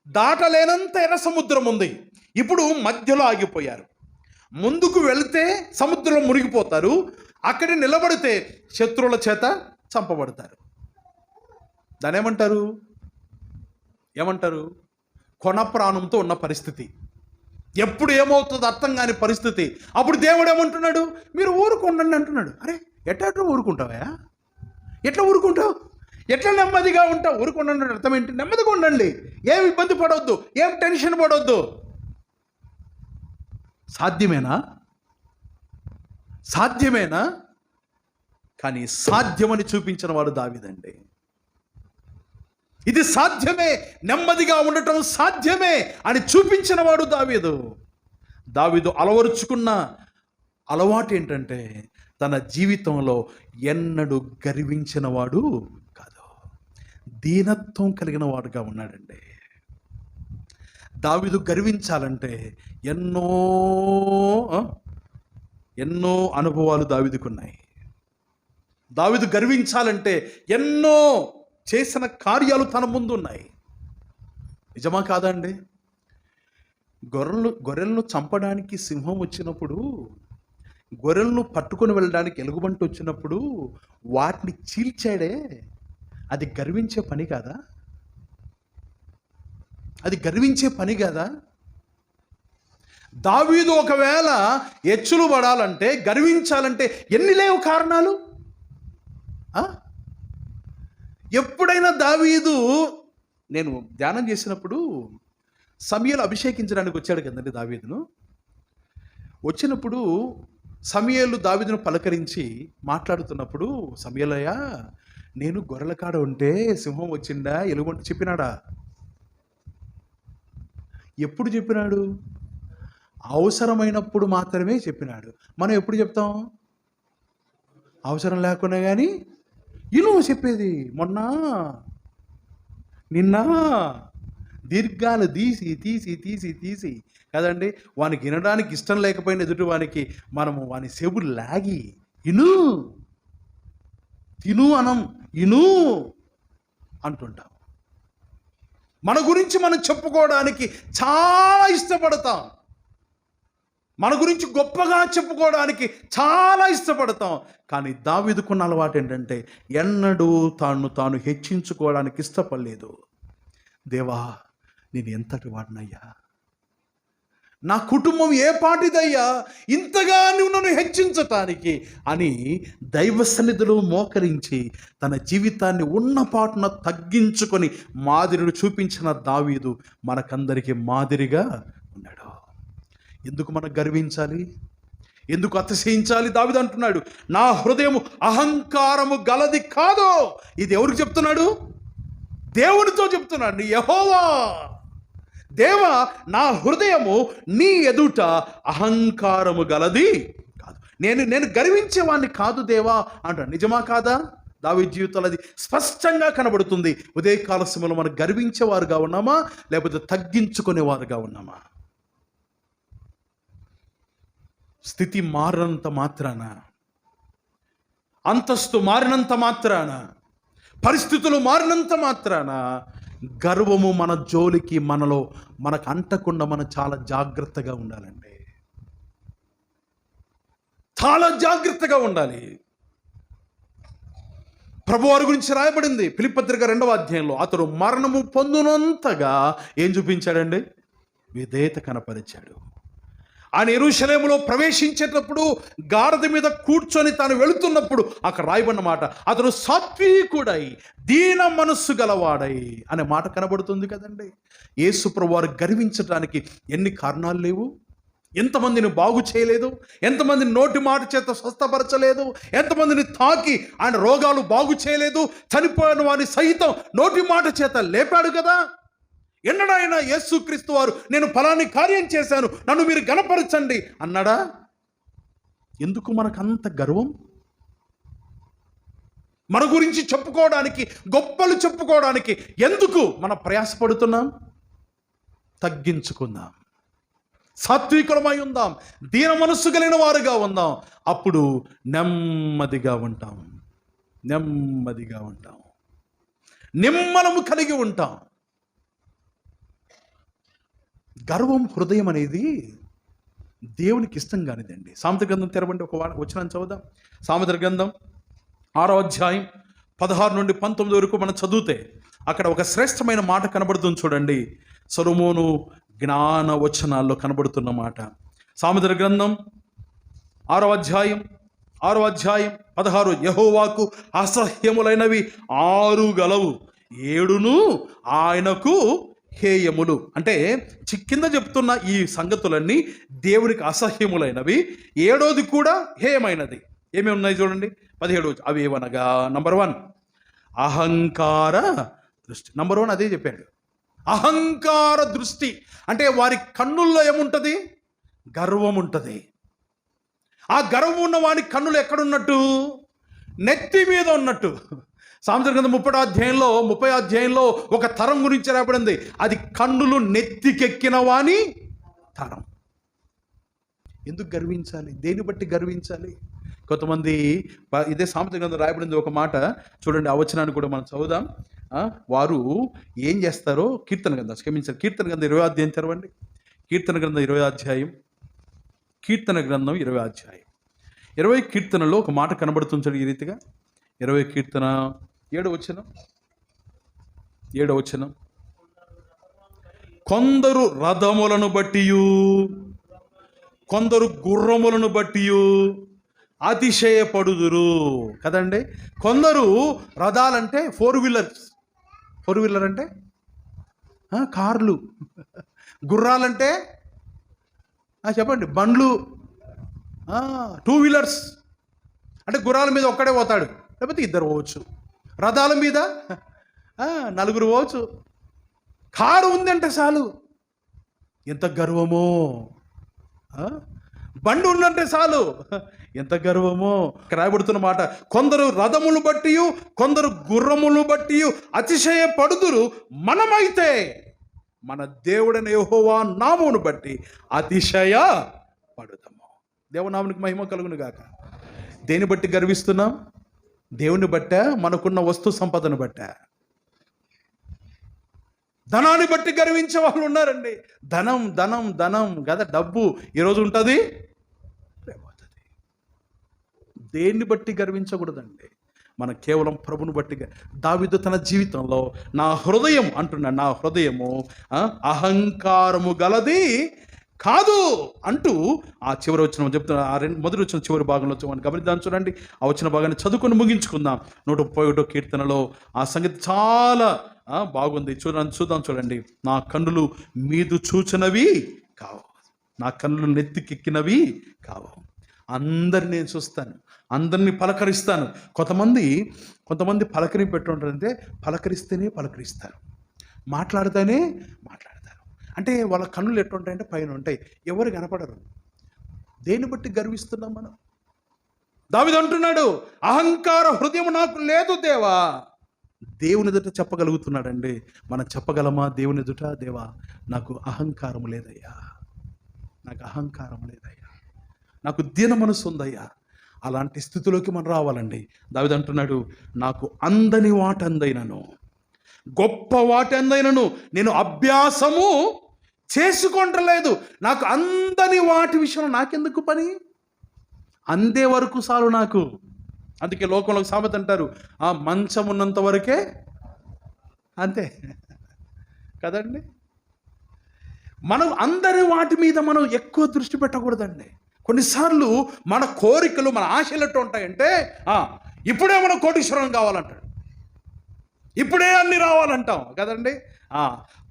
దాటలేనంత ఎర్ర సముద్రం ఉంది, ఇప్పుడు మధ్యలో ఆగిపోయారు. ముందుకు వెళితే సముద్రంలో మునిగిపోతారు, అక్కడే నిలబడితే శత్రువుల చేత చంపబడతారు. దాని ఏమంటారు? కొన ప్రాణంతో ఉన్న పరిస్థితి, ఎప్పుడు ఏమవుతుందో అర్థం కాని పరిస్థితి. అప్పుడు దేవుడు ఏమంటున్నాడు? మీరు ఊరుకోండి అంటున్నాడు. అరే ఎట్లా ఊరుకుంటావా? ఎట్లా ఊరుకుంటావు? ఎట్లా నెమ్మదిగా ఉంటావు? ఊరుకోండి అర్థం ఏంటి? నెమ్మదిగా ఉండండి, ఏం ఇబ్బంది పడవద్దు, ఏం టెన్షన్ పడవద్దు. సాధ్యమేనా? కానీ సాధ్యమని చూపించిన వాడు దావీదండి. ఇది సాధ్యమే, నెమ్మదిగా ఉండటం సాధ్యమే అని చూపించిన వాడు దావీదు. దావీదు అలవరుచుకున్న అలవాటు ఏంటంటే, తన జీవితంలో ఎన్నడూ గర్వించిన వాడు కాదు, దీనత్వం కలిగిన వాడుగా ఉన్నాడండి. దావీదు గర్వించాలంటే ఎన్నో అనుభవాలు దావీదుకున్నాయి. దావీదు గర్వించాలంటే ఎన్నో చేసిన కార్యాలు తన ముందు ఉన్నాయి. నిజమా కాదండి? గొర్రెలను చంపడానికి సింహం వచ్చినప్పుడు, గొర్రెలను పట్టుకొని వెళ్ళడానికి ఎలుగుబంటి వచ్చినప్పుడు వాటిని చీల్చాడే, అది గర్వించే పని కాదా? అది గర్వించే పని కాదా? దావీదు ఒకవేళ ఎచ్చులు పడాలంటే, గర్వించాలంటే ఎన్ని లేవు కారణాలు? ఎప్పుడైనా దావీదు, నేను ధ్యానం చేసినప్పుడు సమూయేలు అభిషేకించడానికి వచ్చాడు కదండి దావీదును. వచ్చినప్పుడు సమూయేలు దావీదును పలకరించి మాట్లాడుతున్నప్పుడు, సమూయేలయ్య, నేను గొర్రెల కాడ ఉంటే సింహం వచ్చిందా, ఎలుగుబంటి చెప్పినాడా? ఎప్పుడు చెప్పినాడు? అవసరమైనప్పుడు మాత్రమే చెప్పినాడు. మనం ఎప్పుడు చెప్తాం? అవసరం లేకున్నా కానీ ఇను చెప్పేది. మొన్న నిన్న దీర్ఘాలు తీసి తీసి తీసి తీసి కదండి, వానికి వినడానికి ఇష్టం లేకపోయిన ఎదుటి వానికి మనము వాని చెవులు లాగి ఇను తిను అనం ఇను అంటుంటాం. మన గురించి మనం చెప్పుకోవడానికి చాలా ఇష్టపడతాం. మన గురించి గొప్పగా చెప్పుకోవడానికి చాలా ఇష్టపడతాం. కానీ దావీదుకున్న అలవాటు ఏంటంటే, ఎన్నడూ తాను హెచ్చించుకోవడానికి ఇష్టపడలేదు. దేవా, నేను ఎంతటి వాడినయ్యా, నా కుటుంబం ఏ పాటిదయ్యా, ఇంతగా నువ్వు నన్ను హెచ్చించటానికి అని దైవ సన్నిధిలో మోకరించి తన జీవితాన్ని ఉన్న పాటున తగ్గించుకొని మాదిరిని చూపించిన దావీదు మనకందరికీ మాదిరిగా ఉన్నాడు. ఎందుకు మనం గర్వించాలి? ఎందుకు అతిశయించాలి? దావీదు అంటున్నాడు, నా హృదయము అహంకారము గలది కాదు. ఇది ఎవరికి చెప్తున్నాడు? దేవునితో చెప్తున్నాడు. యెహోవా, దేవా, నా హృదయము నీ ఎదుట అహంకారము గలది కాదు. నేను గర్వించేవాడిని కాదు దేవా అంటాడు. నిజమా కాదా? దావీదు జీవితంలో అది స్పష్టంగా కనబడుతుంది. ఉదయకాల సమయంలో మనం గర్వించేవారుగా ఉన్నామా, లేకపోతే తగ్గించుకునేవారుగా ఉన్నామా? స్థితి మారినంత మాత్రాన, అంతస్తు మారినంత మాత్రాన, పరిస్థితులు మారినంత మాత్రాన గర్వము మన జోలికి మనకు అంటకుండా మనం చాలా జాగ్రత్తగా ఉండాలండి. చాలా జాగ్రత్తగా ఉండాలి. ప్రభువారి గురించి రాయబడింది ఫిలిప్పీ పత్రిక 2వ అధ్యాయంలో, అతడు మరణము పొందునంతగా ఏం చూపించాడండి? విధేయత కనపరిచాడు. ఆయన యెరూషలేములో ప్రవేశించేటప్పుడు గాడిద మీద కూర్చొని తాను వెళుతున్నప్పుడు అక్కడ రాయబడిన మాట, అతను సాత్వికుడై దీన మనస్సు గలవాడై అనే మాట కనబడుతుంది కదండి. యేసు ప్రభువారు గర్వించడానికి ఎన్ని కారణాలు లేవు? ఎంతమందిని బాగు చేయలేదు? ఎంతమందిని నోటి మాట చేత స్వస్థపరచలేదు? ఎంతమందిని తాకి ఆయన రోగాలు బాగు చేయలేదు? చనిపోయిన వారిని సహితం నోటి మాట చేత లేపాడు కదా. ఎన్నడైనా యేసుక్రీస్తు వారు నేను ఫలాని కార్యం చేశాను, నన్ను మీరు గణపరచండి అన్నాడా? ఎందుకు మనకంత గర్వం? మన గురించి చెప్పుకోవడానికి, గొప్పలు చెప్పుకోవడానికి ఎందుకు మనం ప్రయాసపడుతున్నాం? తగ్గించుకుందాం, సాత్వికులమై ఉందాం, దీన మనస్సు కలిగిన వారుగా ఉందాం. అప్పుడు నెమ్మదిగా ఉంటాం, నెమ్మదిగా ఉంటాం, నిమ్మలము కలిగి ఉంటాం. గర్వం హృదయం అనేది దేవునికి ఇష్టం కానిదండి. సామెతల గ్రంథం తెరవండి, ఒక వచనం చదువుదాం. సామెతల గ్రంథం 6వ అధ్యాయం 16 నుండి 19 వరకు మనం చదివితే అక్కడ ఒక శ్రేష్టమైన మాట కనబడుతుంది చూడండి. సొలొమోను జ్ఞాన వచనాల్లో కనబడుతున్న మాట. సామెతల గ్రంథం 6వ అధ్యాయం 16, యెహోవాకు అసహ్యములైనవి 6 గలవు, 7 ఆయనకు హేయములు. అంటే కింద చెప్తున్న ఈ సంగతులన్నీ దేవునికి అసహ్యములైనవి, 7వది కూడా హేయమైనది. ఏమేమి ఉన్నాయి చూడండి. 17 అవి ఏమనగా, నంబర్ 1 అహంకార దృష్టి. నంబర్ 1 అదే చెప్పాడు, అహంకార దృష్టి. అంటే వారి కన్నుల్లో ఏముంటుంది? గర్వం ఉంటుంది. ఆ గర్వం ఉన్న వాని కన్నులు ఎక్కడున్నట్టు? నెత్తి మీద ఉన్నట్టు. సామెతల గ్రంథం 30వ అధ్యాయంలో ఒక తరం గురించి రాబడింది. అది కన్నులు నెత్తికెక్కిన వాని తరం. ఎందుకు గర్వించాలి? దేని బట్టి గర్వించాలి? కొంతమంది ఇదే సామెత గ్రంథం రాయబడింది ఒక మాట చూడండి, ఆ వచనాన్ని కూడా మనం చదువుదాం. వారు ఏం చేస్తారో, కీర్తన గ్రంథం, క్షమించారు, కీర్తన గ్రంథం 20 అధ్యాయం తెరవండి. కీర్తన గ్రంథం 20 అధ్యాయం, కీర్తన గ్రంథం 20 అధ్యాయం 20 కీర్తనలో ఒక మాట కనబడుతుంది ఈ రీతిగా. 20 కీర్తన 7వ వచనం. కొందరు రథములను బట్టియు కొందరు గుర్రములను బట్టియు అతిశయపడుదురు. కదండి, కొందరు రథాలంటే 4 వీలర్ అంటే కార్లు, గుర్రాలంటే చెప్పండి బండ్లు, 2 వీలర్స్ అంటే గుర్రాల మీద ఒక్కడే పోతాడు, లేకపోతే ఇద్దరు పోవచ్చు. రథాల మీద 4 పోవచ్చు. కారు ఉందంటే చాలు, ఎంత గర్వమో. బండి ఉందంటే చాలు, ఎంత గర్వమో. రాయబడుతున్న మాట, కొందరు రథములు బట్టి కొందరు గుర్రములు బట్టి అతిశయపడుదురు, మనమైతే మన దేవుడైన యెహోవా నామమును బట్టి అతిశయపడుతాము. దేవునామునికి మహిమ కలుగును గాక. దేని బట్టి గర్విస్తున్నాం? దేవుని బట్టే, మనకున్న వస్తు సంపదను బట్టే. ధనాన్ని బట్టి గర్వించే వాళ్ళు ఉన్నారండి. ధనం ధనం ధనం కదా, డబ్బు ఈరోజు ఉంటుంది, రేపోతుంది. దేన్ని బట్టి గర్వించకూడదండి, మన కేవలం ప్రభుని బట్టి. దావీదు తన జీవితంలో నా హృదయం అంటున్నాడు, నా హృదయము అహంకారము గలది కాదు అంటూ ఆ చివరి వచ్చిన చెప్తున్నా. మొదటి వచ్చిన చివరి భాగంలో మనం గమనిద్దాం. చూడండి, ఆ వచ్చిన భాగాన్ని చదువుకొని ముగించుకుందాం. 131వ కీర్తనలో ఆ సంగతి చాలా బాగుంది. చూద్దాం. చూడండి, నా కన్నులు మీదు చూచినవి కావు, నా కన్నులు నెత్తికెక్కినవి కావు. అందరిని నేను చూస్తాను, అందరినీ పలకరిస్తాను. కొంతమంది పలకరి పెట్టుంటారంటే పలకరిస్తేనే పలకరిస్తారు, మాట్లాడితేనే మాట్లాడతారు. అంటే వాళ్ళ కన్నులు ఎట్టుంటాయంటే పైన ఉంటాయి, ఎవరు కనపడరు. దేన్ని బట్టి గర్విస్తున్నాం మనం? దావీదు అంటున్నాడు, అహంకార హృదయం నాకు లేదు దేవా. దేవుని ఎదుట చెప్పగలుగుతున్నాడండి. మనం చెప్పగలమా దేవుని ఎదుట? దేవా, నాకు అహంకారం లేదయ్యా, నాకు అహంకారం లేదయ్యా, నాకు దీన మనసు ఉందయ్యా. అలాంటి స్థితిలోకి మనం రావాలండి. దావీదు అంటున్నాడు, నాకు అందని వాటందైనను, గొప్ప వాటందైనను నేను అభ్యాసము చేసుకుంటలేదు. నాకు అందని వాటి విషయంలో నాకెందుకు పని? అందే వరకు చాలు నాకు. అందుకే లోకంలో సామెత అంటారు, ఆ మంచం ఉన్నంత వరకే అంతే కదండి. మనం అందరి వాటి మీద మనం ఎక్కువ దృష్టి పెట్టకూడదండి. కొన్నిసార్లు మన కోరికలు, మన ఆశలు ఎట్టు ఉంటాయంటే, ఇప్పుడే మనం కోటీశ్వరం కావాలంటాడు, ఇప్పుడే అన్ని రావాలంటాం కదండి.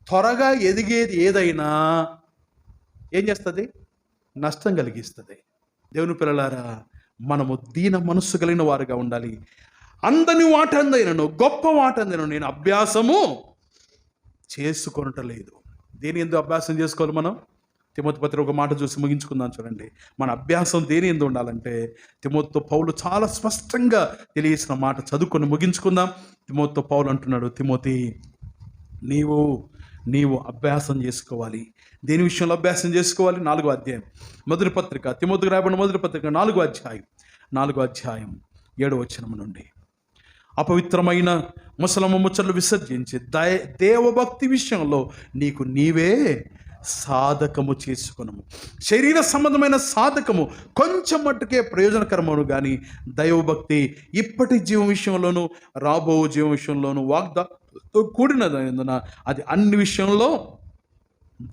త్వరగా ఎదిగేది ఏదైనా ఏం చేస్తుంది? నష్టం కలిగిస్తుంది. దేవుని పిల్లలారా, మనము దీన మనస్సు కలిగిన వారుగా ఉండాలి. అందని వాటందైనను, గొప్ప వాటందైనను నేను అభ్యాసము చేసుకొనటలేదు. దేని ఎందుకు అభ్యాసం చేసుకోవాలి మనం? తిమోతి పత్రిక ఒక మాట చూసి ముగించుకుందాం. చూడండి, మన అభ్యాసం దేని ఎందు ఉండాలంటే, తిమోతితో పౌలు చాలా స్పష్టంగా తెలియసిన మాట చదువుకొని ముగించుకుందాం. తిమోతితో పౌలు అంటున్నాడు, తిమోతి, నీవు అభ్యాసం చేసుకోవాలి. దేని విషయంలో అభ్యాసం చేసుకోవాలి? 4వ అధ్యాయం మొదటి పత్రిక, తిమోతికి రాయబడిన మొదటి పత్రిక 4వ అధ్యాయం 7వ వచనం నుండి, అపవిత్రమైన ముసలమ్మ ముచ్చట్లు విసర్జించి దేవభక్తి విషయంలో నీకు నీవే సాధకము చేసుకునము. శరీర సంబంధమైన సాధకము కొంచెం మట్టుకే ప్రయోజనకరమును కానీ దైవభక్తి ఇప్పటి జీవం విషయంలోనూ రాబో జీవం విషయంలోనూ వాగ్దాతో కూడినదైనందున అది అన్ని విషయంలో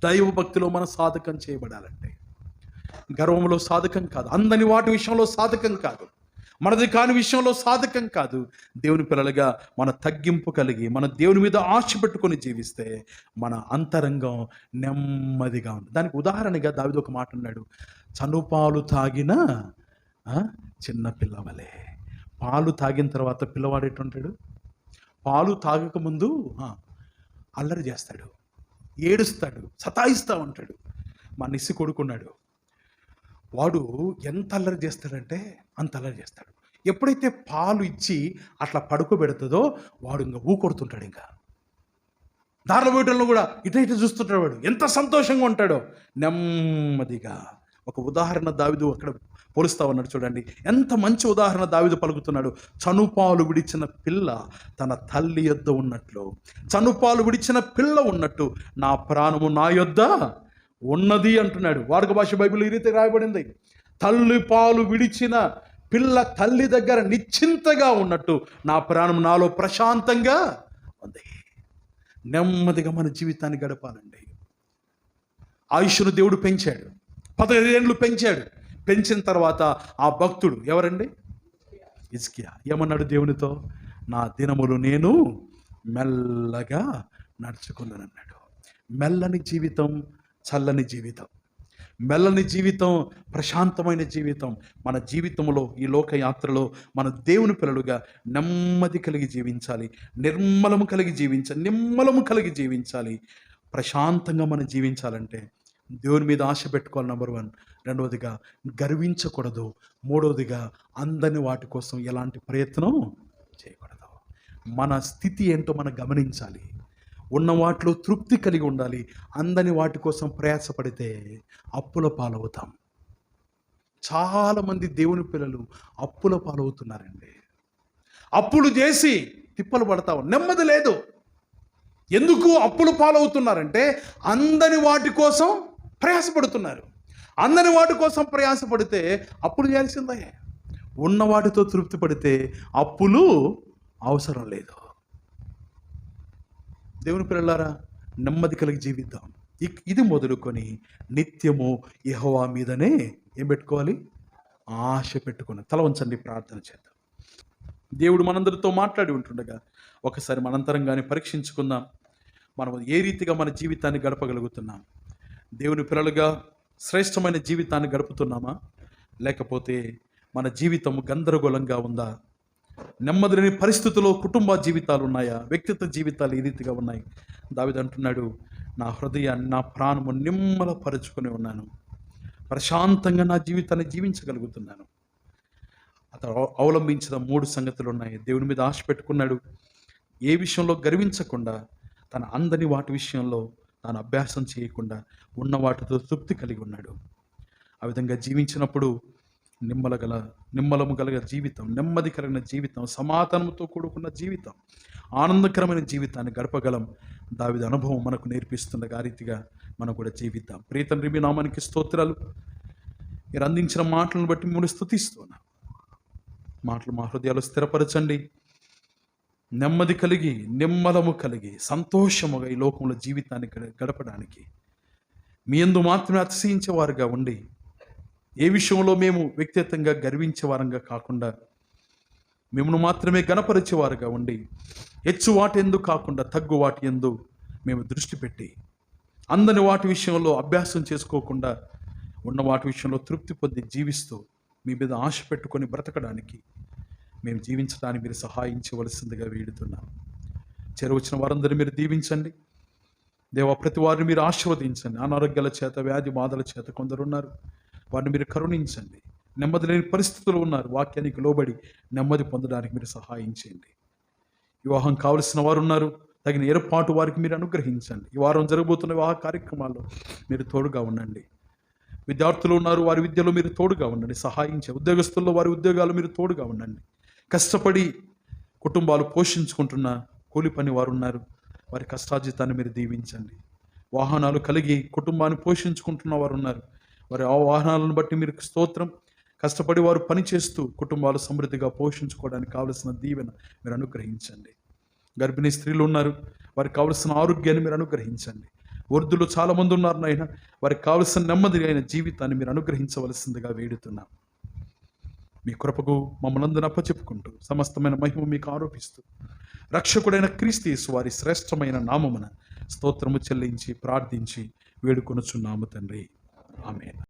దైవభక్తిలో మన సాధకం చేయబడాలంటే, గర్వంలో సాధకం కాదు, అందని వాటి విషయంలో సాధకం కాదు, మనది కాని విషయంలో సాధకం కాదు. దేవుని పిల్లలుగా మన తగ్గింపు కలిగి మన దేవుని మీద ఆశ పెట్టుకొని జీవిస్తే మన అంతరంగం నెమ్మదిగా ఉంది. దానికి ఉదాహరణగా దావీదు ఒక మాట అన్నాడు, చనుపాలు తాగిన చిన్న పిల్లవలే. పాలు తాగిన తర్వాత పిల్లవాడు ఎటుంటాడు? పాలు తాగకముందు అల్లరి చేస్తాడు, ఏడుస్తాడు, సతాయిస్తూ ఉంటాడు. మా నిస్సి కొడుకున్నాడు, వాడు ఎంత అల్లరి చేస్తాడంటే అంత అల్లరి చేస్తాడు. ఎప్పుడైతే పాలు ఇచ్చి అట్లా పడుకోబెడుతుందో వాడు ఇంకా ఊకొడుతుంటాడు. ఇంకా దారిలో పోయటంలో కూడా ఇటు చూస్తుంటాడు. వాడు ఎంత సంతోషంగా ఉంటాడో నెమ్మదిగా. ఒక ఉదాహరణ దావీదు అక్కడ పోలుస్తా ఉన్నాడు. చూడండి ఎంత మంచి ఉదాహరణ దావీదు పలుకుతున్నాడు. చనుపాలు విడిచిన పిల్ల తన తల్లి యొద్ద ఉన్నట్లు, చనుపాలు విడిచిన పిల్ల ఉన్నట్టు నా ప్రాణము నా యొద్ద ఉన్నది అంటున్నాడు. వాడుక భాష బైబిల్ ఈ రీతి రాయబడింది. తల్లి పాలు విడిచిన పిల్ల తల్లి దగ్గర నిశ్చింతగా ఉన్నట్టు నా ప్రాణం నాలో ప్రశాంతంగా ఉంది. నెమ్మదిగా మన జీవితాన్ని గడపాలండి. ఆయుష్ను దేవుడు పెంచాడు, 15 ఏళ్ళు పెంచాడు. పెంచిన తర్వాత ఆ భక్తుడు ఎవరండి? హిజ్కియా ఏమన్నాడు దేవునితో? నా దినములు నేను మెల్లగా నడుచుకున్నానన్నాడు. మెల్లని జీవితం, చల్లని జీవితం, మెల్లని జీవితం, ప్రశాంతమైన జీవితం. మన జీవితంలో ఈ లోకయాత్రలో మన దేవుని పిల్లలుగా నెమ్మది కలిగి జీవించాలి, నిర్మలము కలిగి జీవించాలి, నిమ్మలము కలిగి జీవించాలి. ప్రశాంతంగా మనం జీవించాలంటే దేవుని మీద ఆశ పెట్టుకోవాలి. నెంబర్ 1. రెండవదిగా గర్వించకూడదు. మూడవదిగా అందని వాటి కోసం ఎలాంటి ప్రయత్నం చేయకూడదు. మన స్థితి ఏంటో మనం గమనించాలి. ఉన్న వాటిలో తృప్తి కలిగి ఉండాలి. అందని వాటి కోసం ప్రయాసపడితే అప్పుల పాలవుతాం. చాలామంది దేవుని పిల్లలు అప్పుల పాలవుతున్నారండి. అప్పులు చేసి తిప్పలు పడతావు, నెమ్మది లేదు. ఎందుకు అప్పులు పాలవుతున్నారంటే అందని వాటి కోసం ప్రయాసపడుతున్నారు. అందని వాటి కోసం ప్రయాసపడితే అప్పులు చేయాల్సిందే. ఉన్న వాటితో తృప్తి పడితే అప్పులు అవసరం లేదు. దేవుని పిల్లలారా, నెమ్మది కలిగి జీవిద్దాం. ఇది మొదలుకొని నిత్యము యెహోవా మీదనే ఏం పెట్టుకోవాలి? ఆశ పెట్టుకుని తల వంచండి, ప్రార్థన చేద్దాం. దేవుడు మనందరితో మాట్లాడి ఉంటుండగా ఒకసారి మనంతరంగానే పరీక్షించుకుందాం. మనం ఏ రీతిగా మన జీవితాన్ని గడపగలుగుతున్నాం? దేవుని పిల్లలుగా శ్రేష్టమైన జీవితాన్ని గడుపుతున్నామా? లేకపోతే మన జీవితం గందరగోళంగా ఉందా? నెమ్మది లేని పరిస్థితుల్లో కుటుంబ జీవితాలు ఉన్నాయా? వ్యక్తిత్వ జీవితాలు ఈ రీతిగా ఉన్నాయి. దావీదు అంటున్నాడు, నా హృదయాన్ని, నా ప్రాణము నిమ్మలపరుచుకొని ఉన్నాను, ప్రశాంతంగా నా జీవితాన్ని జీవించగలుగుతున్నాను. అతను అవలంబించిన 3 సంగతులు ఉన్నాయి. దేవుని మీద ఆశ పెట్టుకున్నాడు. ఏ విషయంలో గర్వించకుండా, తన అందని వాటి విషయంలో తాను అభ్యాసం చేయకుండా ఉన్న వాటితో తృప్తి కలిగి ఉన్నాడు. ఆ విధంగా జీవించినప్పుడు నిమ్మలము కలిగిన జీవితం, నెమ్మది కలిగిన జీవితం, సమాధానంతో కూడుకున్న జీవితం, ఆనందకరమైన జీవితాన్ని గడపగలం. దావీదు అనుభవం మనకు నేర్పిస్తుండగా ఆ రీతిగా మనం కూడా జీవిద్దాం. ప్రియ తండ్రి, మీ నామానికి స్తోత్రాలు. మీరు అందించిన మాటలను బట్టి మిమ్మల్ని స్తుతిస్తున్నాం. మాటలు మా హృదయాలు స్థిరపరచండి. నెమ్మది కలిగి, నిమ్మలము కలిగి, సంతోషముగా ఈ లోకంలో జీవితాన్ని గడపడానికి మీ యందు మాత్రమే అతిశయించేవారుగా ఉండి, ఏ విషయంలో మేము వ్యక్తిగతంగా గర్వించేవారంగా కాకుండా మిమ్మల్ని మాత్రమే గణపరిచేవారుగా ఉండి, హెచ్చు వాటి ఎందు కాకుండా తగ్గు వాటి ఎందు మేము దృష్టి పెట్టి, అందని వాటి విషయంలో అభ్యాసం చేసుకోకుండా ఉన్న వాటి విషయంలో తృప్తి పొంది జీవిస్తూ మీ మీద ఆశ పెట్టుకొని బ్రతకడానికి, మేము జీవించడానికి మీరు సహాయించవలసిందిగా వేడుతున్నాం. చేరవచ్చిన వారందరూ మీరు దీవించండి దేవా. ప్రతి వారిని మీరు ఆశీర్వదించండి. అనారోగ్యాల చేత, వ్యాధి బాధల చేత కొందరు ఉన్నారు, వారిని మీరు కరుణించండి. నెమ్మది లేని పరిస్థితులు ఉన్నారు, వాక్యానికి లోబడి నెమ్మది పొందడానికి మీరు సహాయం చేయండి. వివాహం కావలసిన వారు ఉన్నారు, తగిన ఏర్పాటు వారికి మీరు అనుగ్రహించండి. ఈ వారం జరగబోతున్న వివాహ కార్యక్రమాల్లో మీరు తోడుగా ఉండండి. విద్యార్థులు ఉన్నారు, వారి విద్యలో మీరు తోడుగా ఉండండి, సహాయించే ఉద్యోగస్తుల్లో వారి ఉద్యోగాలు మీరు తోడుగా ఉండండి. కష్టపడి కుటుంబాలు పోషించుకుంటున్న కూలి పని వారు ఉన్నారు, వారి కష్టార్జితాన్ని మీరు దీవించండి. వాహనాలు కలిగి కుటుంబాన్ని పోషించుకుంటున్న వారు ఉన్నారు, వారి ఆ వాహనాలను బట్టి మీరు స్తోత్రం. కష్టపడి వారు పనిచేస్తూ కుటుంబాలు సమృద్ధిగా పోషించుకోవడానికి కావలసిన దీవెన మీరు అనుగ్రహించండి. గర్భిణీ స్త్రీలు ఉన్నారు, వారికి కావలసిన ఆరోగ్యాన్ని మీరు అనుగ్రహించండి. వృద్ధులు చాలామంది ఉన్నారు నాయన, వారికి కావలసిన నెమ్మది అయిన జీవితాన్ని మీరు అనుగ్రహించవలసిందిగా వేడుతున్నాం. మీ కృపకు మమ్మల్ని అందరూ అప్పచెప్పుకుంటూ సమస్తమైన మహిమ మీకు ఆరోపిస్తూ రక్షకుడైన క్రీస్తు యేసు వారి శ్రేష్టమైన నామమున స్తోత్రము చెల్లించి ప్రార్థించి వేడుకొనుచున్నాము తండ్రి. ఆమేన్.